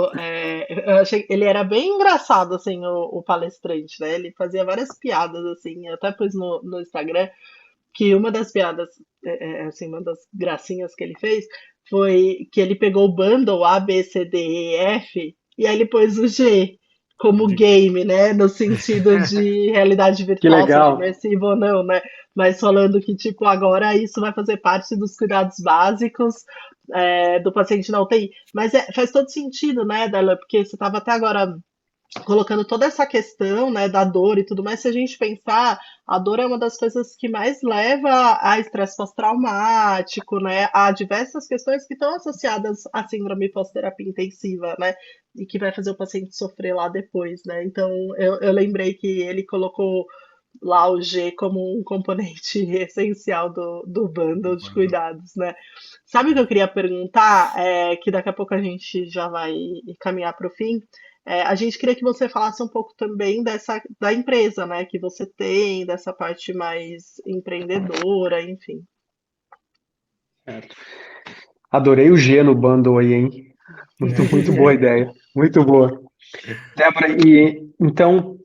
eu achei, ele era bem engraçado, assim, o palestrante, né? Ele fazia várias piadas, assim, eu até pus no Instagram, que uma das piadas, assim, uma das gracinhas que ele fez foi que ele pegou o bundle A, B, C, D, E, F e aí ele pôs o G como game, né? No sentido de realidade virtual, seja imersiva ou não, né? Mas falando que, tipo, agora isso vai fazer parte dos cuidados básicos do paciente na UTI. Mas faz todo sentido, né, Darlan? Porque você estava até agora colocando toda essa questão, né, da dor e tudo mais, se a gente pensar, a dor é uma das coisas que mais leva a estresse pós-traumático, né, a diversas questões que estão associadas à síndrome pós-terapia intensiva, né, e que vai fazer o paciente sofrer lá depois, né, então eu lembrei que ele colocou lá o G como um componente essencial do bundle de cuidados, né. Sabe o que eu queria perguntar? Que daqui a pouco a gente já vai caminhar para o fim. A gente queria que você falasse um pouco também da empresa, né, que você tem, dessa parte mais empreendedora, enfim. Certo. Adorei o G no bundle aí, hein? Muito boa ideia, muito boa. Débora, então,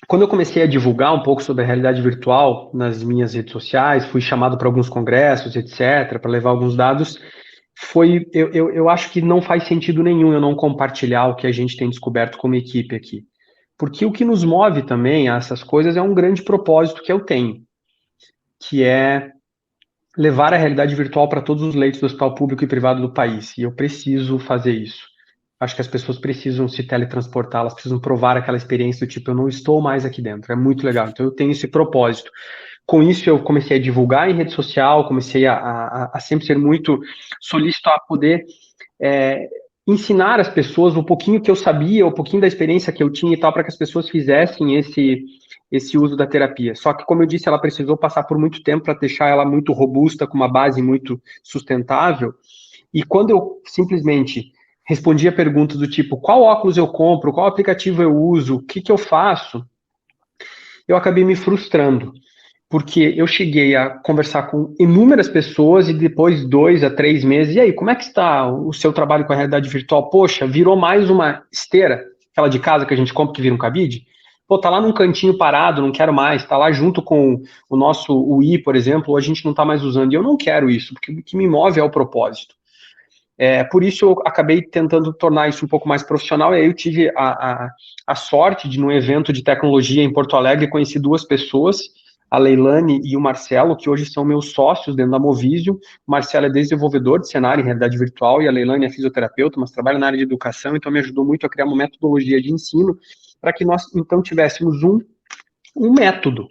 quando eu comecei a divulgar um pouco sobre a realidade virtual nas minhas redes sociais, fui chamado para alguns congressos, etc., para levar alguns dados, eu acho que não faz sentido nenhum eu não compartilhar o que a gente tem descoberto como equipe aqui. Porque o que nos move também a essas coisas é um grande propósito que eu tenho, que é levar a realidade virtual para todos os leitos do hospital público e privado do país. E eu preciso fazer isso. Acho que as pessoas precisam se teletransportar, elas precisam provar aquela experiência do tipo, eu não estou mais aqui dentro. É muito legal. Então eu tenho esse propósito. Com isso, eu comecei a divulgar em rede social, comecei a sempre ser muito solícito a poder ensinar as pessoas um pouquinho que eu sabia, um pouquinho da experiência que eu tinha e tal, para que as pessoas fizessem esse uso da terapia. Só que, como eu disse, ela precisou passar por muito tempo para deixar ela muito robusta, com uma base muito sustentável. E quando eu simplesmente respondia perguntas do tipo, qual óculos eu compro, qual aplicativo eu uso, o que eu faço, eu acabei me frustrando, porque eu cheguei a conversar com inúmeras pessoas e depois 2 a 3 meses, e aí, como é que está o seu trabalho com a realidade virtual? Poxa, virou mais uma esteira, aquela de casa que a gente compra que vira um cabide? Pô, tá lá num cantinho parado, não quero mais, tá lá junto com o nosso UI, por exemplo, a gente não tá mais usando, e eu não quero isso, porque o que me move é o propósito. Por isso eu acabei tentando tornar isso um pouco mais profissional, e aí eu tive a sorte de, num evento de tecnologia em Porto Alegre, conheci 2 pessoas, a Leilane e o Marcelo, que hoje são meus sócios dentro da Movisio. O Marcelo é desenvolvedor de cenário em realidade virtual, e a Leilane é fisioterapeuta, mas trabalha na área de educação, então me ajudou muito a criar uma metodologia de ensino, para que nós, então, tivéssemos um método,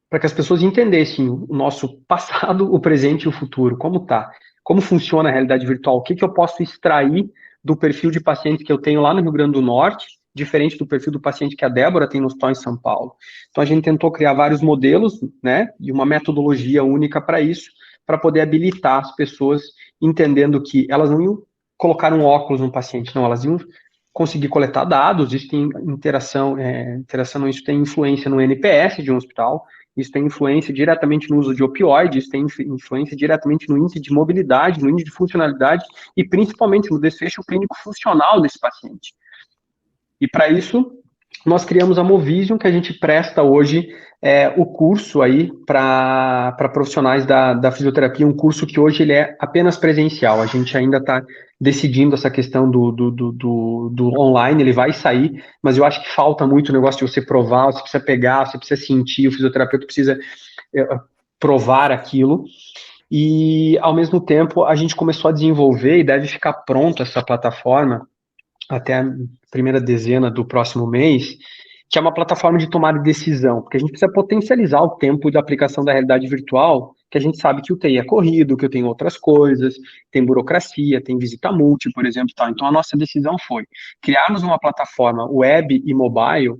para que as pessoas entendessem o nosso passado, o presente e o futuro, como tá, como funciona a realidade virtual, o que eu posso extrair do perfil de paciente que eu tenho lá no Rio Grande do Norte, diferente do perfil do paciente que a Débora tem no hospital em São Paulo. Então a gente tentou criar vários modelos, né, e uma metodologia única para isso, para poder habilitar as pessoas, entendendo que elas não iam colocar um óculos no paciente, não, elas iam conseguir coletar dados, isso tem isso tem influência no NPS de um hospital, isso tem influência diretamente no uso de opioides, isso tem influência diretamente no índice de mobilidade, no índice de funcionalidade e principalmente no desfecho clínico funcional desse paciente. E para isso, nós criamos a Movision, que a gente presta hoje o curso aí para profissionais da fisioterapia, um curso que hoje ele é apenas presencial. A gente ainda está decidindo essa questão do online, ele vai sair, mas eu acho que falta muito o negócio de você provar, você precisa pegar, você precisa sentir, o fisioterapeuta precisa provar aquilo. E, ao mesmo tempo, a gente começou a desenvolver e deve ficar pronto essa plataforma até a primeira dezena do próximo mês, que é uma plataforma de tomada de decisão, porque a gente precisa potencializar o tempo de aplicação da realidade virtual, que a gente sabe que o TI é corrido, que eu tenho outras coisas, tem burocracia, tem visita multi, por exemplo, tal. Então a nossa decisão foi criarmos uma plataforma web e mobile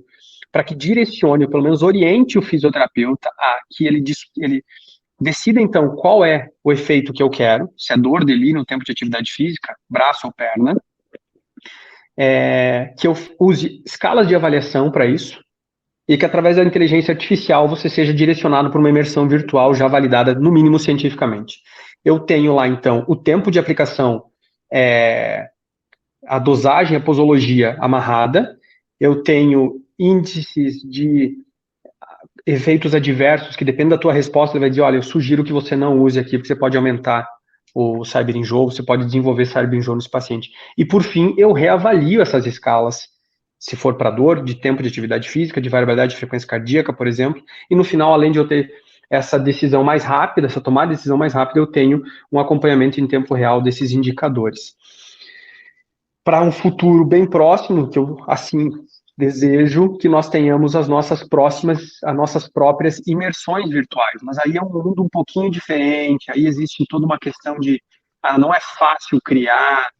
para que direcione, ou pelo menos oriente o fisioterapeuta a que ele decida então qual é o efeito que eu quero, se é dor, delírio no tempo de atividade física, braço ou perna, que eu use escalas de avaliação para isso, e que através da inteligência artificial você seja direcionado para uma imersão virtual já validada, no mínimo cientificamente. Eu tenho lá, então, o tempo de aplicação, a dosagem, a posologia amarrada, eu tenho índices de efeitos adversos, que depende da tua resposta, ele vai dizer, olha, eu sugiro que você não use aqui, porque você pode aumentar o cyberenjoo, você pode desenvolver cyberenjoo nesse paciente. E, por fim, eu reavalio essas escalas, se for para dor, de tempo de atividade física, de variabilidade de frequência cardíaca, por exemplo, e no final, além de eu ter essa decisão mais rápida, essa tomada de decisão mais rápida, eu tenho um acompanhamento em tempo real desses indicadores. Para um futuro bem próximo, que eu, assim, desejo que nós tenhamos as nossas próprias imersões virtuais, mas aí é um mundo um pouquinho diferente, aí existe toda uma questão de, não é fácil criar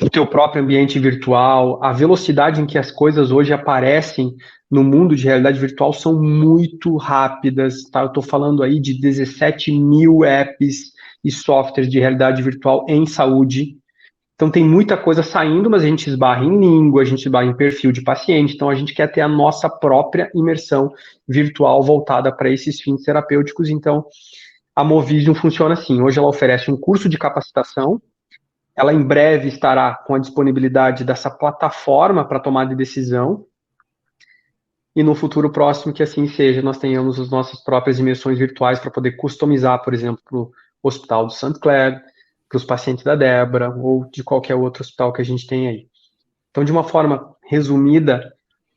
o teu próprio ambiente virtual, a velocidade em que as coisas hoje aparecem no mundo de realidade virtual são muito rápidas, tá? Eu estou falando aí de 17 mil apps e softwares de realidade virtual em saúde. Então tem muita coisa saindo, mas a gente esbarra em língua, a gente esbarra em perfil de paciente, então a gente quer ter a nossa própria imersão virtual voltada para esses fins terapêuticos. Então a Movision funciona assim, hoje ela oferece um curso de capacitação, ela em breve estará com a disponibilidade dessa plataforma para tomar de decisão, e no futuro próximo que assim seja, nós tenhamos as nossas próprias imersões virtuais para poder customizar, por exemplo, para o Hospital do St. Clair, para os pacientes da Débora, ou de qualquer outro hospital que a gente tem aí. Então, de uma forma resumida,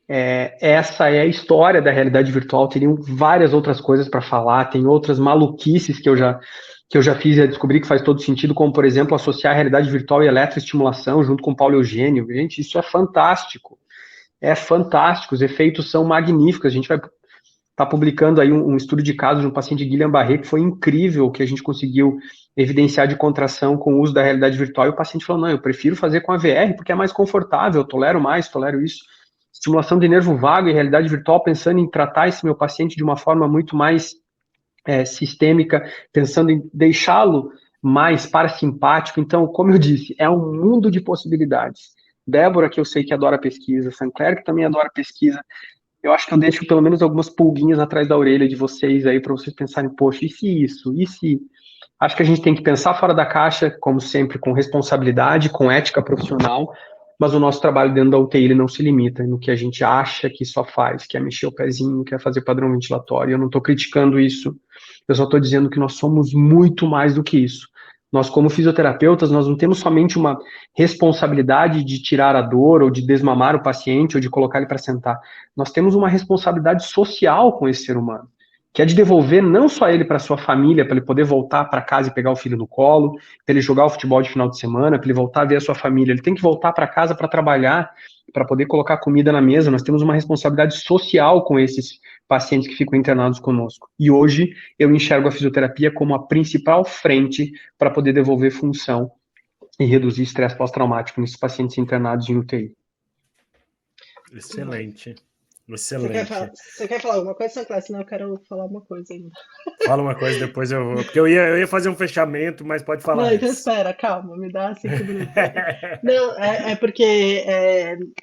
essa é a história da realidade virtual. Teriam várias outras coisas para falar, tem outras maluquices que que eu já fiz e descobri que faz todo sentido, como, por exemplo, associar a realidade virtual e eletroestimulação junto com o Paulo Eugênio. Gente, isso é fantástico. É fantástico, os efeitos são magníficos. A gente vai estar publicando aí um estudo de caso de um paciente de Guillain-Barré, que foi incrível, que a gente conseguiu evidenciar de contração com o uso da realidade virtual, e o paciente falou, não, eu prefiro fazer com a VR, porque é mais confortável, eu tolero mais, tolero isso. Estimulação de nervo vago e realidade virtual, pensando em tratar esse meu paciente de uma forma muito mais sistêmica, pensando em deixá-lo mais parasimpático. Então, como eu disse, é um mundo de possibilidades. Débora, que eu sei que adora pesquisa, Sancler, que também adora pesquisa, eu acho que eu deixo pelo menos algumas pulguinhas atrás da orelha de vocês aí, para vocês pensarem, poxa, e se isso? E se... Acho que a gente tem que pensar fora da caixa, como sempre, com responsabilidade, com ética profissional, mas o nosso trabalho dentro da UTI ele não se limita no que a gente acha que só faz, que é mexer o pezinho, que é fazer padrão ventilatório. Eu não estou criticando isso, eu só estou dizendo que nós somos muito mais do que isso. Nós, como fisioterapeutas, nós não temos somente uma responsabilidade de tirar a dor, ou de desmamar o paciente, ou de colocar ele para sentar. Nós temos uma responsabilidade social com esse ser humano, que é de devolver não só ele para sua família, para ele poder voltar para casa e pegar o filho no colo, para ele jogar o futebol de final de semana, para ele voltar a ver a sua família. Ele tem que voltar para casa para trabalhar, para poder colocar comida na mesa. Nós temos uma responsabilidade social com esses pacientes que ficam internados conosco. E hoje eu enxergo a fisioterapia como a principal frente para poder devolver função e reduzir estresse pós-traumático nesses pacientes internados em UTI. Excelente. Você quer falar alguma coisa, Sancler? Senão eu quero falar uma coisa ainda. Fala uma coisa, depois eu vou. Porque eu ia fazer um fechamento, mas pode falar. Não, então espera, calma, me dá 5 minutos. Não, é porque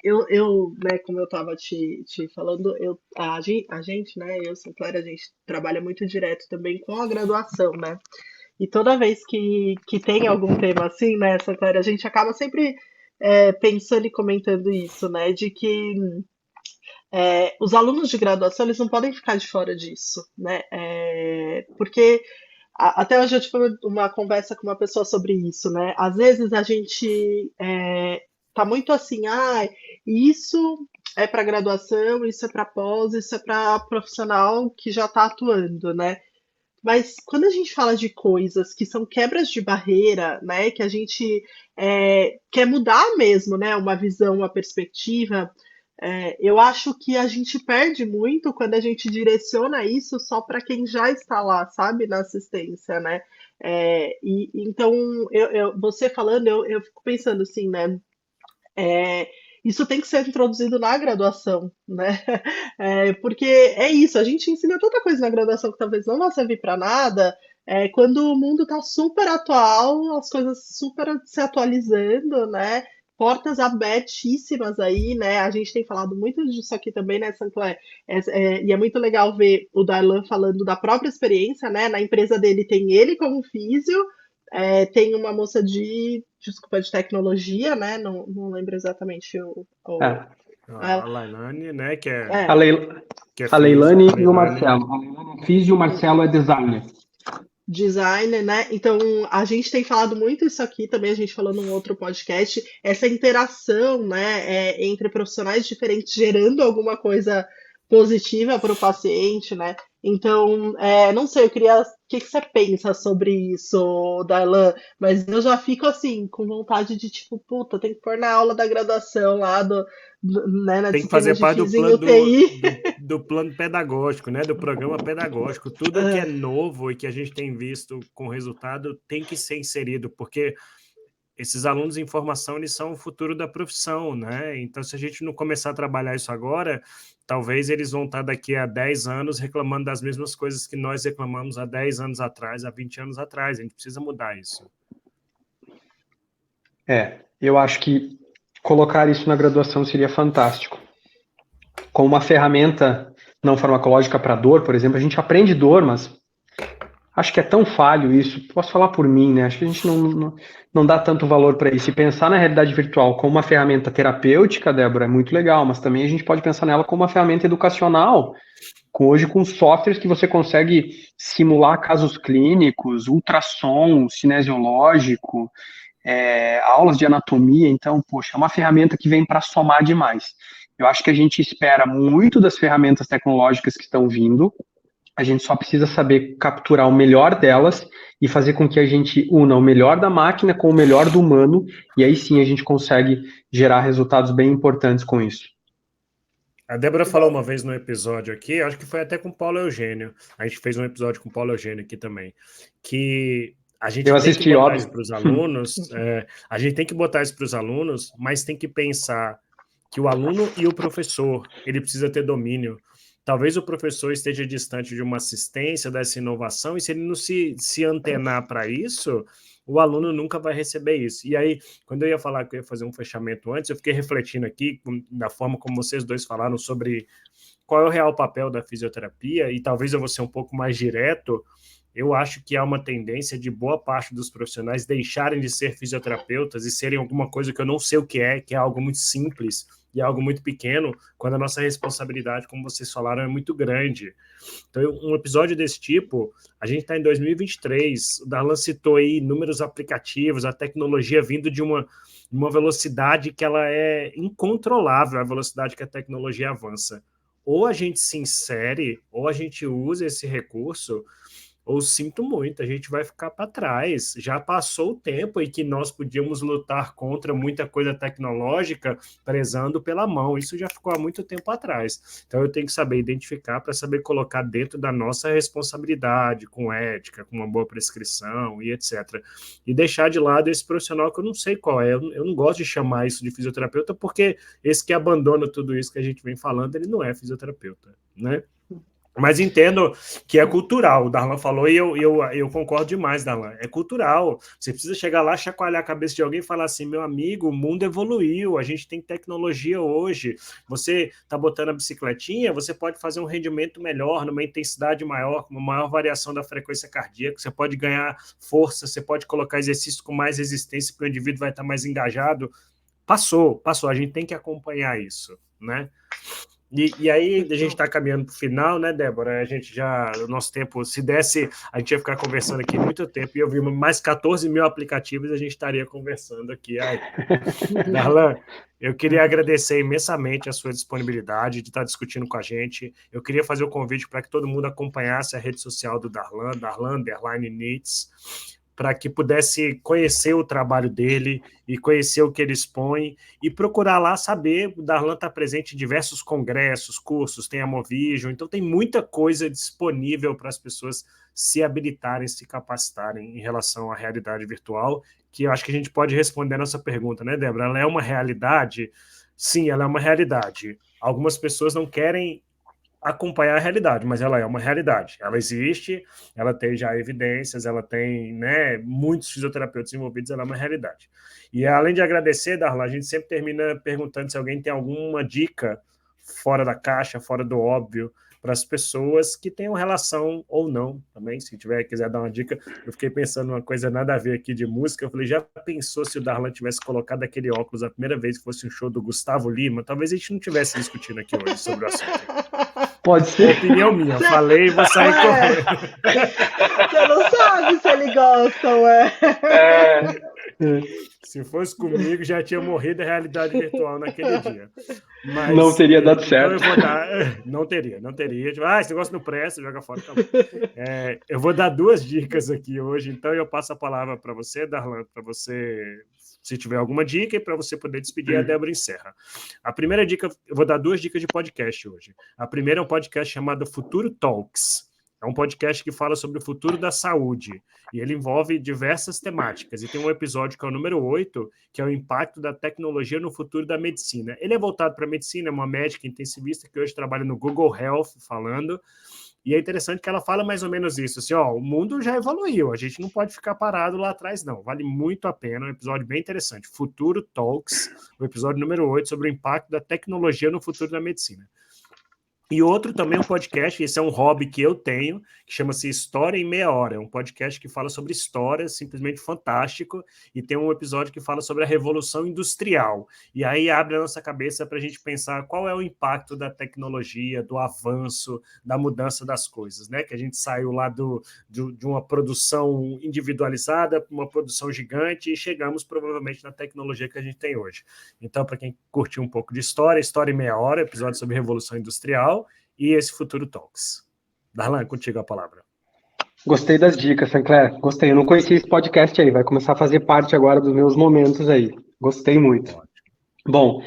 eu, né, como eu estava te falando, a gente, né, eu, Sancler, a gente trabalha muito direto também com a graduação, né? E toda vez que tem algum tema assim, né, Sancler, a gente acaba sempre pensando e comentando isso, né, de que os alunos de graduação eles não podem ficar de fora disso, né? Porque até hoje eu tive uma conversa com uma pessoa sobre isso, né? Às vezes a gente tá muito assim, isso é para graduação, isso é para pós, isso é para profissional que já está atuando, né? Mas quando a gente fala de coisas que são quebras de barreira, né? Que a gente quer mudar mesmo, né? Uma visão, uma perspectiva. Eu acho que a gente perde muito quando a gente direciona isso só para quem já está lá, sabe, na assistência, né? Então, você falando, eu fico pensando assim, né? Isso tem que ser introduzido na graduação, né? Porque é isso, a gente ensina tanta coisa na graduação que talvez não vá servir para nada. Quando o mundo está super atual, as coisas super se atualizando, né? Portas abertíssimas aí, né? A gente tem falado muito disso aqui também, né, Sancler? E é muito legal ver o Darlan falando da própria experiência, né? Na empresa dele tem ele como físio, tem uma moça de tecnologia, né? Não lembro exatamente a Lailane, né? Que é a Leilane e o Marcelo. A Leilane é físio e o Marcelo é designer. Designer, né? Então, a gente tem falado muito isso aqui também, a gente falou num outro podcast, essa interação, né, entre profissionais diferentes gerando alguma coisa positiva para o paciente, né? Então, não sei, eu queria... O que você pensa sobre isso, Darlan? Mas eu já fico, assim, com vontade de, tipo, puta, tem que pôr na aula da graduação lá né, na tem que fazer parte do plano pedagógico, né? Do programa pedagógico. Tudo que é novo e que a gente tem visto com resultado tem que ser inserido, porque esses alunos em formação, eles são o futuro da profissão, né? Então, se a gente não começar a trabalhar isso agora, talvez eles vão estar daqui a 10 anos reclamando das mesmas coisas que nós reclamamos há 10 anos atrás, há 20 anos atrás. A gente precisa mudar isso. Eu acho que colocar isso na graduação seria fantástico. Com uma ferramenta não farmacológica para dor, por exemplo, a gente aprende dor, mas acho que é tão falho isso. Posso falar por mim, né? Acho que a gente não dá tanto valor para isso. E pensar na realidade virtual como uma ferramenta terapêutica, Débora, é muito legal, mas também a gente pode pensar nela como uma ferramenta educacional. Hoje, com softwares que você consegue simular casos clínicos, ultrassom, cinesiológico, aulas de anatomia. Então, poxa, é uma ferramenta que vem para somar demais. Eu acho que a gente espera muito das ferramentas tecnológicas que estão vindo, A gente só precisa saber capturar o melhor delas e fazer com que a gente una o melhor da máquina com o melhor do humano, e aí sim a gente consegue gerar resultados bem importantes com isso. A Débora falou uma vez no episódio aqui, acho que foi até com o Paulo Eugênio, a gente fez um episódio com o Paulo Eugênio aqui também, que a gente Eu tem que assisti, botar óbvio. isso para os alunos, a gente tem que botar isso para os alunos, mas tem que pensar que o aluno e o professor, ele precisa ter domínio. Talvez o professor esteja distante de uma assistência dessa inovação, e se ele não se antenar para isso, o aluno nunca vai receber isso. E aí, quando eu ia falar que eu ia fazer um fechamento antes, eu fiquei refletindo aqui da forma como vocês dois falaram sobre qual é o real papel da fisioterapia, e talvez eu vou ser um pouco mais direto. Eu acho que há uma tendência de boa parte dos profissionais deixarem de ser fisioterapeutas e serem alguma coisa que eu não sei o que é algo muito simples e algo muito pequeno, quando a nossa responsabilidade, como vocês falaram, é muito grande. Então, um episódio desse tipo, a gente está em 2023, o Darlan citou aí inúmeros aplicativos, a tecnologia vindo de uma velocidade que ela é incontrolável, a velocidade que a tecnologia avança. Ou a gente se insere, ou a gente usa esse recurso, ou sinto muito, a gente vai ficar para trás. Já passou o tempo em que nós podíamos lutar contra muita coisa tecnológica prezando pela mão. Isso já ficou há muito tempo atrás. Então eu tenho que saber identificar para saber colocar dentro da nossa responsabilidade, com ética, com uma boa prescrição e etc. E deixar de lado esse profissional que eu não sei qual é. Eu não gosto de chamar isso de fisioterapeuta, porque esse que abandona tudo isso que a gente vem falando, ele não é fisioterapeuta, né? Mas entendo que é cultural, o Darlan falou, e eu concordo demais, Darlan. É cultural. Você precisa chegar lá, chacoalhar a cabeça de alguém e falar assim: meu amigo, o mundo evoluiu, a gente tem tecnologia hoje. Você está botando a bicicletinha, você pode fazer um rendimento melhor, numa intensidade maior, com uma maior variação da frequência cardíaca, você pode ganhar força, você pode colocar exercício com mais resistência, porque o indivíduo vai estar mais engajado. Passou, a gente tem que acompanhar isso, né? E aí a gente está caminhando para o final, né, Débora? A gente já, o nosso tempo, se desse, a gente ia ficar conversando aqui muito tempo, e eu vi mais 14 mil aplicativos, a gente estaria conversando aqui ainda. Darlan, eu queria agradecer imensamente a sua disponibilidade de estar discutindo com a gente. Eu queria fazer o convite para que todo mundo acompanhasse a rede social do Darlan, Darlan_Needs, para que pudesse conhecer o trabalho dele e conhecer o que ele expõe e procurar lá saber. O Darlan está presente em diversos congressos, cursos, tem a Movision, então tem muita coisa disponível para as pessoas se habilitarem, se capacitarem em relação à realidade virtual, que eu acho que a gente pode responder a nossa pergunta, né, Débora? Ela é uma realidade? Sim, ela é uma realidade. Algumas pessoas não querem acompanhar a realidade, mas ela é uma realidade. Ela existe, ela tem já evidências, ela tem, né, muitos fisioterapeutas envolvidos, ela é uma realidade. E além de agradecer, Darla, a gente sempre termina perguntando se alguém tem alguma dica fora da caixa, fora do óbvio, para as pessoas que tenham relação ou não também, se quiser dar uma dica. Eu fiquei pensando numa coisa nada a ver aqui de música, eu falei, já pensou se o Darlan tivesse colocado aquele óculos a primeira vez que fosse um show do Gustavo Lima? Talvez a gente não tivesse discutindo aqui hoje sobre o assunto. Pode ser. Opinião minha, falei e vou sair correndo. Você não sabe se ele gosta, ué. Se fosse comigo, já tinha morrido a realidade virtual naquele dia. Mas, não teria dado certo. Então eu vou dar... Não teria. Tipo, esse negócio não presta, joga fora. Eu vou dar 2 dicas aqui hoje, então eu passo a palavra para você, Darlan, para você, se tiver alguma dica, e para você poder despedir, a Débora encerra. A primeira dica, eu vou dar 2 dicas de podcast hoje. A primeira é um podcast chamado Futuro Talks. É um podcast que fala sobre o futuro da saúde, e ele envolve diversas temáticas. E tem um episódio que é o número 8, que é o impacto da tecnologia no futuro da medicina. Ele é voltado para a medicina, é uma médica intensivista que hoje trabalha no Google Health falando, e é interessante que ela fala mais ou menos isso, assim, o mundo já evoluiu, a gente não pode ficar parado lá atrás, não. Vale muito a pena, é um episódio bem interessante. Futuro Talks, o episódio número 8, sobre o impacto da tecnologia no futuro da medicina. E outro também um podcast, esse é um hobby que eu tenho, que chama-se História em Meia Hora. É um podcast que fala sobre história, simplesmente fantástico, e tem um episódio que fala sobre a Revolução Industrial. E aí abre a nossa cabeça para a gente pensar qual é o impacto da tecnologia, do avanço, da mudança das coisas, né? Que a gente saiu lá de uma produção individualizada para uma produção gigante e chegamos provavelmente na tecnologia que a gente tem hoje. Então, para quem curtiu um pouco de História em Meia Hora, episódio sobre Revolução Industrial, e esse Futuro Talks. Darlan, contigo a palavra. Gostei das dicas, Sinclair. Gostei. Eu não conhecia esse podcast aí. Vai começar a fazer parte agora dos meus momentos aí. Gostei muito. Bom,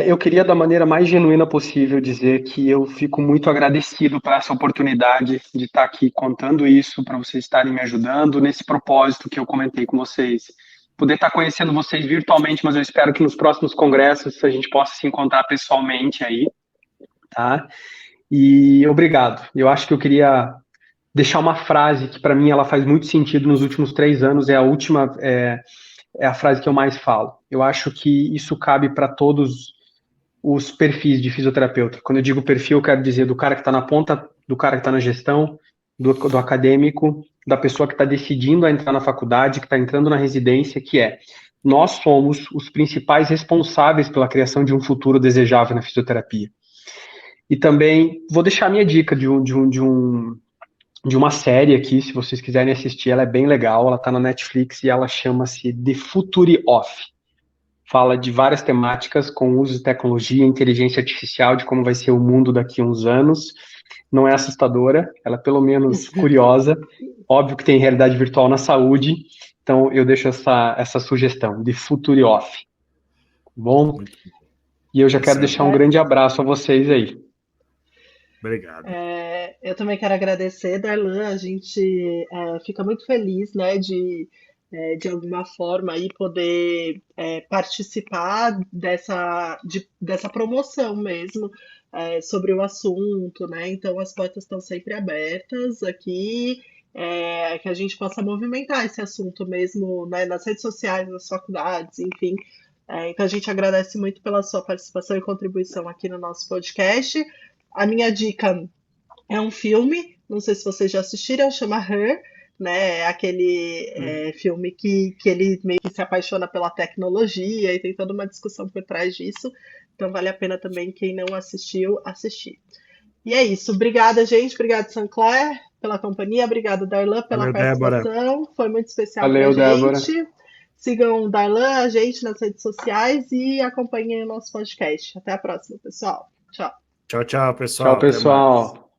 eu queria, da maneira mais genuína possível, dizer que eu fico muito agradecido por essa oportunidade de estar aqui contando isso, para vocês estarem me ajudando nesse propósito que eu comentei com vocês. Poder estar conhecendo vocês virtualmente, mas eu espero que nos próximos congressos a gente possa se encontrar pessoalmente aí, tá? E obrigado. Eu acho que eu queria deixar uma frase que, para mim, ela faz muito sentido nos últimos 3 anos, é a última, é a frase que eu mais falo. Eu acho que isso cabe para todos os perfis de fisioterapeuta. Quando eu digo perfil, eu quero dizer do cara que está na ponta, do cara que está na gestão, do acadêmico, da pessoa que está decidindo a entrar na faculdade, que está entrando na residência, que é: nós somos os principais responsáveis pela criação de um futuro desejável na fisioterapia. E também vou deixar a minha dica de uma série aqui, se vocês quiserem assistir, ela é bem legal, ela está na Netflix e ela chama-se The Future Of. Fala de várias temáticas com uso de tecnologia, inteligência artificial, de como vai ser o mundo daqui a uns anos. Não é assustadora, ela é pelo menos curiosa. Óbvio que tem realidade virtual na saúde, então eu deixo essa sugestão, The Future Of. Bom? E eu já quero deixar um grande abraço a vocês aí. Obrigado. Eu também quero agradecer, Darlan. A gente fica muito feliz, né, de alguma forma aí poder participar dessa promoção mesmo sobre o assunto, né? Então as portas estão sempre abertas aqui, que a gente possa movimentar esse assunto mesmo, né, nas redes sociais, nas faculdades, enfim. Então a gente agradece muito pela sua participação e contribuição aqui no nosso podcast. A minha dica é um filme, não sei se vocês já assistiram, chama Her, né? É aquele filme que ele meio que se apaixona pela tecnologia e tem toda uma discussão por trás disso. Então vale a pena também, quem não assistiu, assistir. E é isso. Obrigada, gente. Obrigada, Sinclair, pela companhia. Obrigada, Darlan, pela participação. Débora. Foi muito especial pra gente. Débora. Sigam o Darlan, a gente nas redes sociais e acompanhem o nosso podcast. Até a próxima, pessoal. Tchau. Tchau, pessoal. Tchau, pessoal.